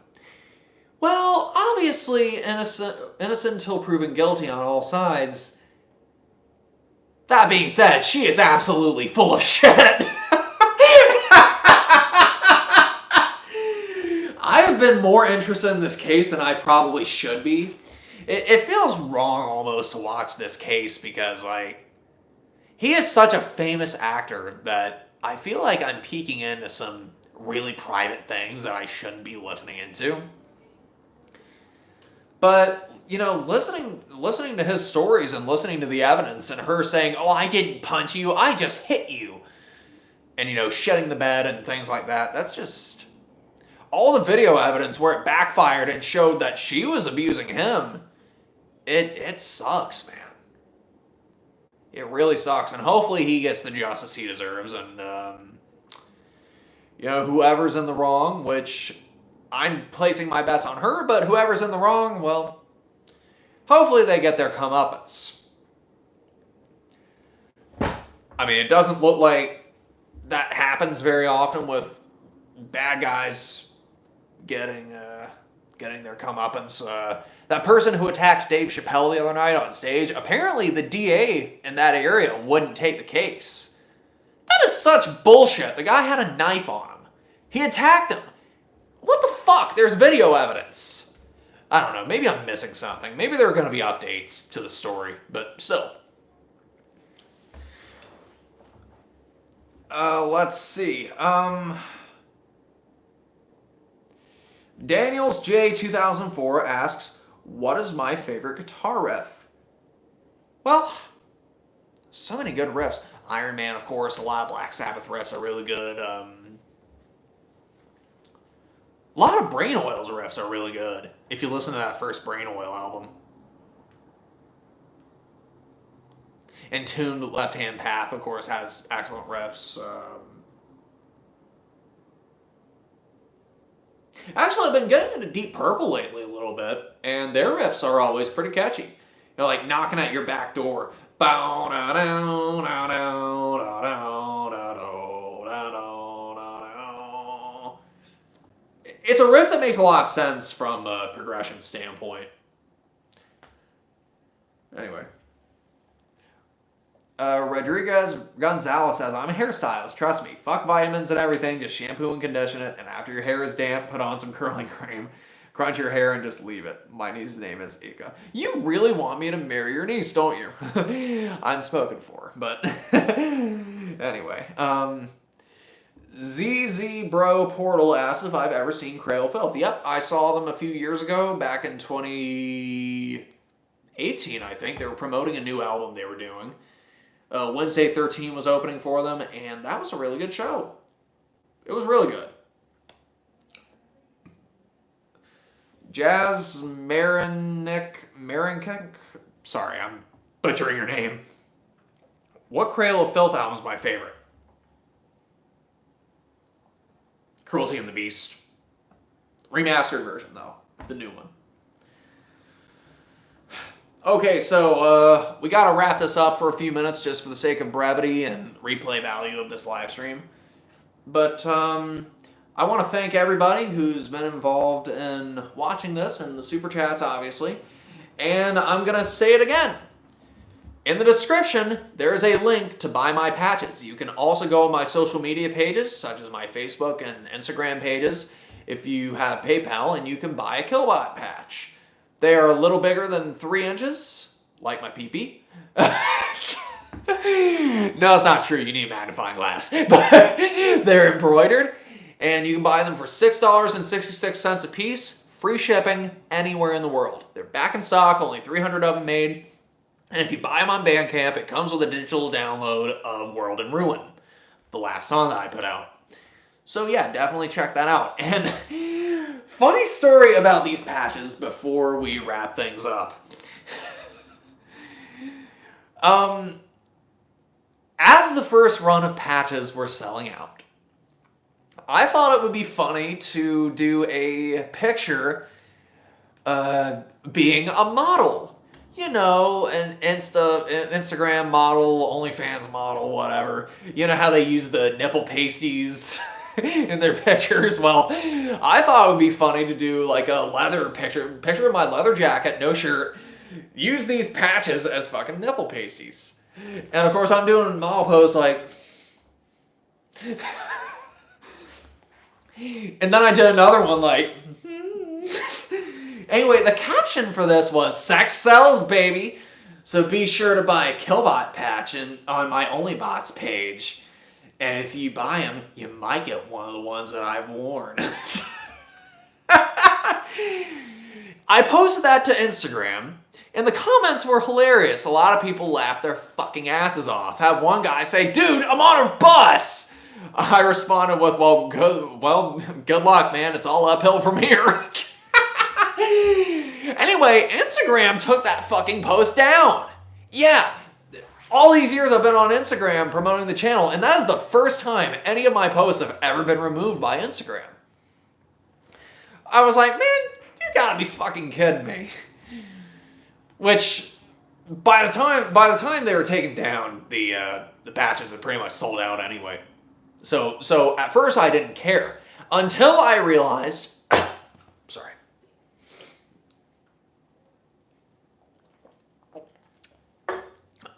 Well, obviously innocent until proven guilty on all sides. That being said, she is absolutely full of shit. I have been more interested in this case than I probably should be. It feels wrong almost to watch this case because, like, he is such a famous actor that I feel like I'm peeking into some really private things that I shouldn't be listening into. But, you know, listening to his stories and listening to the evidence and her saying, oh, I didn't punch you, I just hit you. And, you know, shedding the bed and things like that, that's just... all the video evidence where it backfired and showed that she was abusing him, it sucks, man. It really sucks. And hopefully he gets the justice he deserves. And, you know, whoever's in the wrong, which I'm placing my bets on her, but whoever's in the wrong, well, hopefully they get their comeuppance. I mean, it doesn't look like that happens very often with bad guys getting their comeuppance. That person who attacked Dave Chappelle the other night on stage, apparently the DA in that area wouldn't take the case. That is such bullshit. The guy had a knife on him. He attacked him. What the fuck? There's video evidence. I don't know. Maybe I'm missing something. Maybe there are going to be updates to the story, but still. Let's see. Daniels J 2004 asks, what is my favorite guitar riff? Well, so many good riffs. Iron Man, of course. A lot of Black Sabbath riffs are really good. A lot of Brain Oil's riffs are really good, if you listen to that first Brain Oil album. Entombed Left Hand Path, of course, has excellent riffs. Actually, I've been getting into Deep Purple lately a little bit, and their riffs are always pretty catchy. You know, like Knocking at Your Back Door. It's a riff that makes a lot of sense from a progression standpoint. Anyway. Rodriguez Gonzalez says, I'm a hairstylist, trust me. Fuck vitamins and everything, just shampoo and condition it, and after your hair is damp, put on some curling cream, crunch your hair, and just leave it. My niece's name is Ika. You really want me to marry your niece, don't you? I'm spoken for, but anyway. ZZ Bro Portal asks if I've ever seen Cradle Filth. Yep, I saw them a few years ago, back in 2018, I think. They were promoting a new album they were doing. Wednesday 13 was opening for them, and that was a really good show. It was really good. Jazz Marinik. Sorry, I'm butchering your name. What Cradle of Filth album is my favorite? Cruelty and the Beast. Remastered version, though. The new one. Okay, so we gotta wrap this up for a few minutes just for the sake of brevity and replay value of this live stream. But I want to thank everybody who's been involved in watching this and the super chats, obviously. And I'm gonna say it again. In the description, there is a link to buy my patches. You can also go on my social media pages, such as my Facebook and Instagram pages, if you have PayPal, and you can buy a Killbot patch. They are a little bigger than 3 inches, like my pee-pee. No, it's not true. You need a magnifying glass. But they're embroidered, and you can buy them for $6.66 a piece, free shipping anywhere in the world. They're back in stock, only 300 of them made. And if you buy them on Bandcamp, it comes with a digital download of World in Ruin, the last song that I put out. So yeah, definitely check that out. And funny story about these patches before we wrap things up. As the first run of patches were selling out, I thought it would be funny to do a picture being a model. You know, an Instagram model, OnlyFans model, whatever. You know how they use the nipple pasties in their pictures? Well, I thought it would be funny to do like a leather picture of my leather jacket, no shirt, use these patches as fucking nipple pasties. And of course I'm doing a model pose like... and then I did another one like... Anyway, the caption for this was, "Sex sells, baby." So be sure to buy a Killbot patch on my OnlyBots page. And if you buy them, you might get one of the ones that I've worn. I posted that to Instagram, and the comments were hilarious. A lot of people laughed their fucking asses off. Had one guy say, "Dude, I'm on a bus!" I responded with, well, good luck, man. It's all uphill from here." Anyway, Instagram took that fucking post down. Yeah, all these years I've been on Instagram promoting the channel, and that is the first time any of my posts have ever been removed by Instagram. I was like, man, you gotta be fucking kidding me. Which, by the time they were taken down, the patches had pretty much sold out anyway. So at first I didn't care until I realized. Sorry.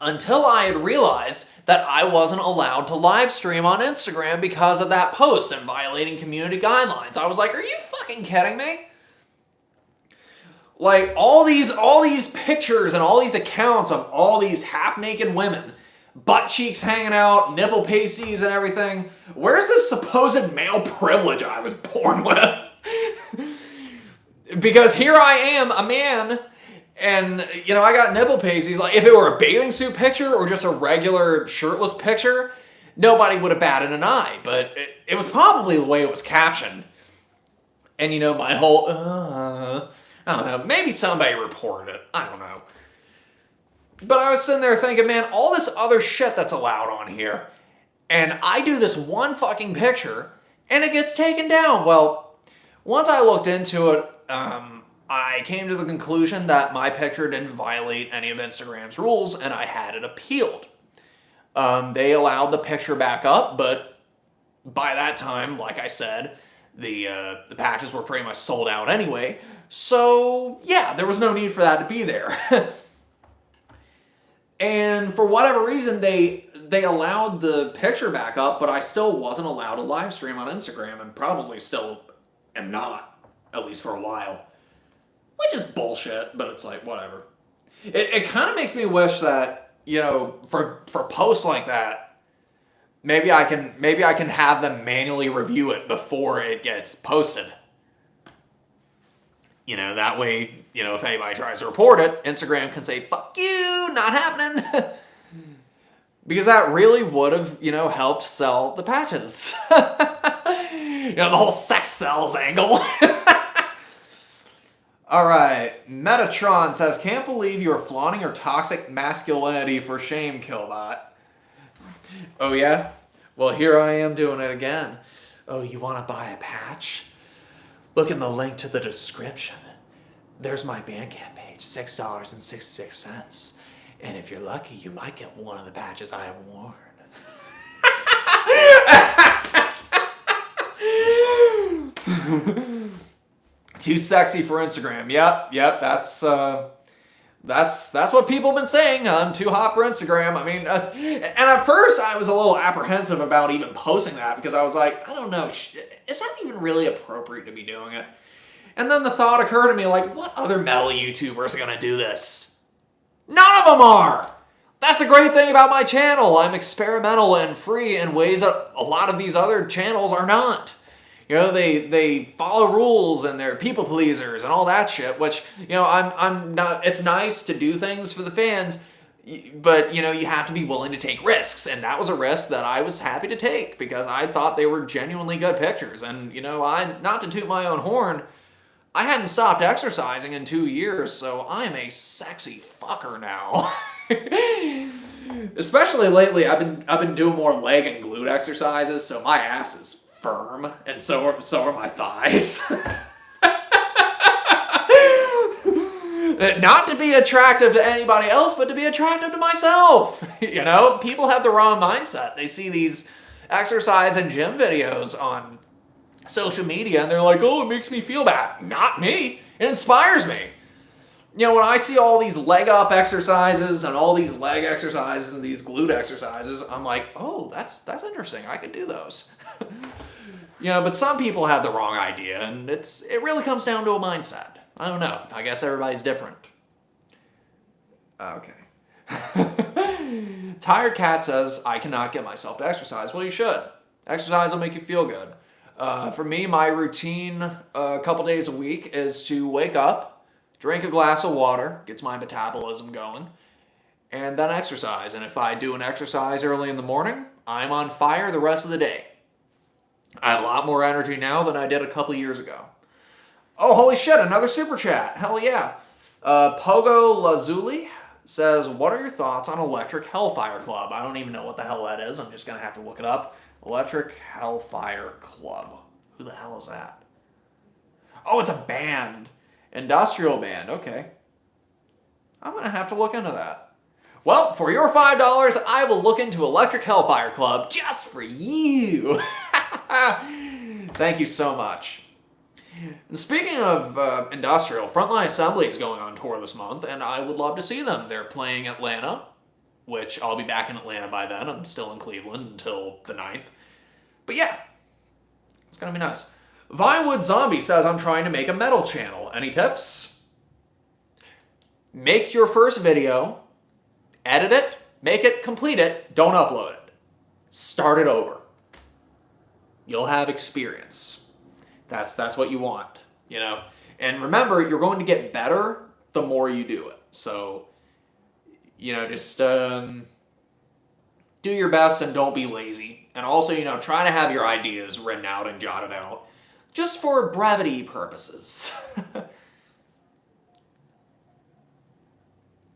Until I had realized that I wasn't allowed to live stream on Instagram because of that post and violating community guidelines. I was like, are you fucking kidding me? Like, all these pictures and all these accounts of all these half-naked women, butt cheeks hanging out, nipple pasties and everything. Where's the supposed male privilege I was born with? Because here I am, a man, and, you know, I got nipple pasties. Like, if it were a bathing suit picture or just a regular shirtless picture, nobody would have batted an eye. But it was probably the way it was captioned. And, you know, my whole, I don't know, maybe somebody reported it. I don't know. But I was sitting there thinking, man, all this other shit that's allowed on here, and I do this one fucking picture, and it gets taken down. Well, once I looked into it, I came to the conclusion that my picture didn't violate any of Instagram's rules, and I had it appealed. They allowed the picture back up, but by that time, like I said, the patches were pretty much sold out anyway. So, yeah, there was no need for that to be there. And for whatever reason, they allowed the picture back up, but I still wasn't allowed to live stream on Instagram, and probably still am not, at least for a while. Which is bullshit, but it's like, whatever. It kind of makes me wish that, you know, for posts like that, maybe I can have them manually review it before it gets posted. You know, that way, you know, if anybody tries to report it, Instagram can say, fuck you, not happening. Because that really would have, you know, helped sell the patches. You know, the whole sex sells angle. All right. Metatron says, can't believe you are flaunting your toxic masculinity for shame, Killbot. Oh, yeah? Well, here I am doing it again. Oh, you want to buy a patch? Look in the link to the description. There's my Bandcamp page, $6.66. And if you're lucky, you might get one of the patches I have worn. Too sexy for Instagram. Yep, that's what people have been saying. I'm too hot for Instagram. I mean, and at first I was a little apprehensive about even posting that because I was like, I don't know, is that even really appropriate to be doing it? And then the thought occurred to me, like, what other metal YouTubers are gonna do this? None of them are! That's the great thing about my channel. I'm experimental and free in ways that a lot of these other channels are not. You know, they follow rules and they're people pleasers and all that shit, which, you know, I'm not, it's nice to do things for the fans, but, you know, you have to be willing to take risks. And that was a risk that I was happy to take because I thought they were genuinely good pictures. And, you know, not to toot my own horn, I hadn't stopped exercising in 2 years, so I'm a sexy fucker now. Especially lately, I've been doing more leg and glute exercises, so my ass is firm, and so are my thighs. Not to be attractive to anybody else, but to be attractive to myself. You know, people have the wrong mindset. They see these exercise and gym videos on social media, and they're like, oh, it makes me feel bad. Not me. It inspires me. You know, when I see all these leg up exercises and all these leg exercises and these glute exercises, I'm like, oh, that's interesting. I could do those. You know, but some people have the wrong idea, and it really comes down to a mindset. I don't know. I guess everybody's different. Okay. Tired Cat says, I cannot get myself to exercise. Well, you should. Exercise will make you feel good. For me, my routine a couple days a week is to wake up, drink a glass of water, gets my metabolism going, and then exercise. And if I do an exercise early in the morning, I'm on fire the rest of the day. I have a lot more energy now than I did a couple years ago. Oh, holy shit, another super chat. Hell yeah. Pogo Lazuli says, what are your thoughts on Electric Hellfire Club? I don't even know what the hell that is. I'm just going to have to look it up. Electric Hellfire Club. Who the hell is that? Oh, it's a band. Industrial band. Okay. I'm going to have to look into that. Well, for your $5, I will look into Electric Hellfire Club just for you. Thank you so much. And speaking of industrial, Frontline Assembly is going on tour this month, and I would love to see them. They're playing Atlanta, which I'll be back in Atlanta by then. I'm still in Cleveland until the 9th. But yeah, it's going to be nice. Vinewood Zombie says, I'm trying to make a metal channel. Any tips? Make your first video, edit it, make it, complete it, don't upload it. Start it over. You'll have experience. That's what you want, you know? And remember, you're going to get better the more you do it. So, you know, just do your best and don't be lazy. And also, you know, try to have your ideas written out and jotted out just for brevity purposes.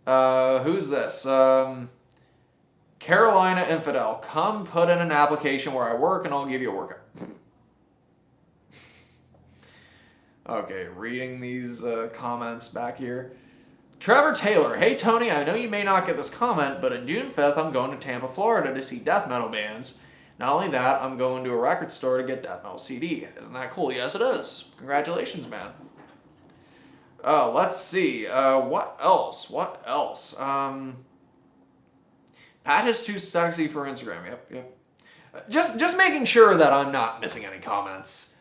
Who's this? Carolina Infidel. Come put in an application where I work and I'll give you a workout. Okay, reading these comments back here. Trevor Taylor. Hey, Tony, I know you may not get this comment, but on June 5th, I'm going to Tampa, Florida to see death metal bands. Not only that, I'm going to a record store to get death metal CD. Isn't that cool? Yes, it is. Congratulations, man. Let's see. What else? Pat is too sexy for Instagram. Yep. Just making sure that I'm not missing any comments.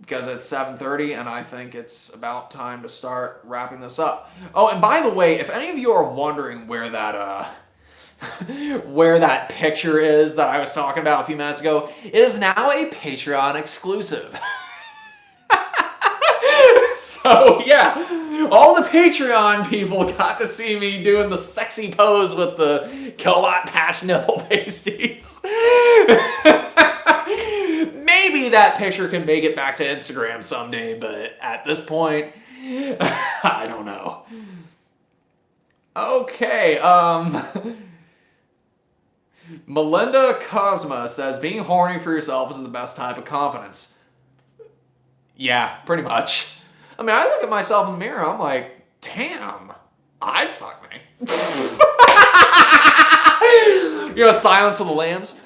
Because it's 7:30 and I think it's about time to start wrapping this up. Oh, and by the way, if any of you are wondering where that where that picture is that I was talking about a few minutes ago, it is now a Patreon exclusive. So yeah, all the Patreon people got to see me doing the sexy pose with the Killbot patch nipple pasties. Maybe that picture can make it back to Instagram someday, but at this point, I don't know. Okay, Melinda Cosma says being horny for yourself is the best type of confidence. Yeah, pretty much. I mean, I look at myself in the mirror, I'm like, damn, I'd fuck me. You know, Silence of the Lambs.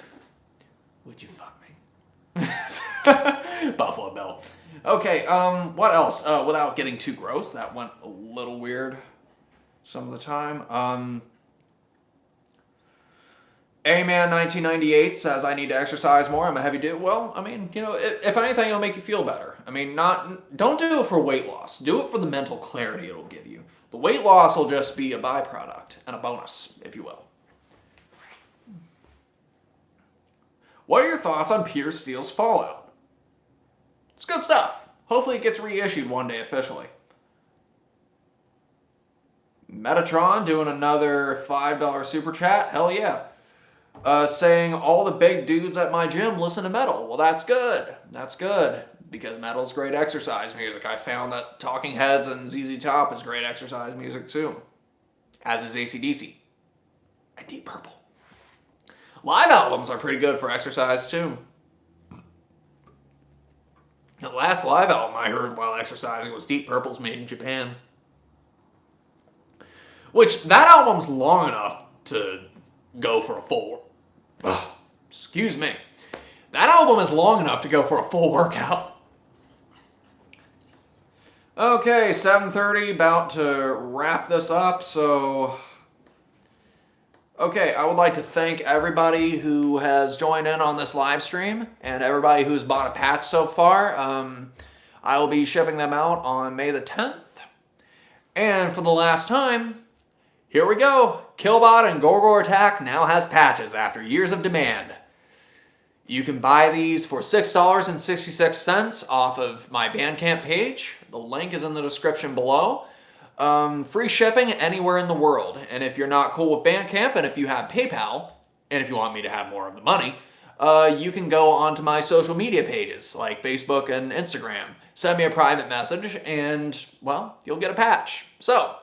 Would you fuck me? Buffalo Bill. Okay, what else? Without getting too gross, that went a little weird some of the time. A-Man1998 says, I need to exercise more. I'm a heavy dude. Well, I mean, you know, if anything, it'll make you feel better. I mean, don't do it for weight loss. Do it for the mental clarity it'll give you. The weight loss will just be a byproduct and a bonus, if you will. What are your thoughts on Pierce Steele's Fallout? It's good stuff. Hopefully it gets reissued one day officially. Metatron doing another $5 super chat. Hell yeah. Saying all the big dudes at my gym listen to metal. Well, that's good. That's good. Because metal's great exercise music. I found that Talking Heads and ZZ Top is great exercise music too. As is AC/DC. And Deep Purple. Live albums are pretty good for exercise too. The last live album I heard while exercising was Deep Purple's Made in Japan. Which, that album's long enough to go for a full... excuse me. That album is long enough to go for a full workout. Okay, 7:30, about to wrap this up, so... Okay, I would like to thank everybody who has joined in on this live stream, and everybody who's bought a patch so far. I will be shipping them out on May the 10th. And for the last time... Here we go. Killbot and Gor Gor Attack now has patches after years of demand. You can buy these for $6.66 off of my Bandcamp page. The link is in the description below. Free shipping anywhere in the world. And if you're not cool with Bandcamp and if you have PayPal, and if you want me to have more of the money, you can go onto my social media pages like Facebook and Instagram. Send me a private message and, well, you'll get a patch. So...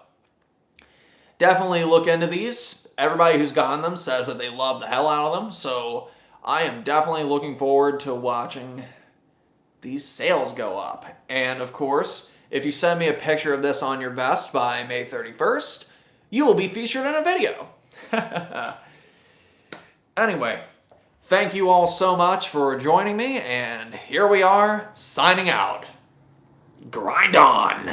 definitely look into these. Everybody who's gotten them says that they love the hell out of them, so I am definitely looking forward to watching these sales go up. And of course, if you send me a picture of this on your vest by May 31st, you will be featured in a video. Anyway, thank you all so much for joining me, and here we are, signing out. Grind on!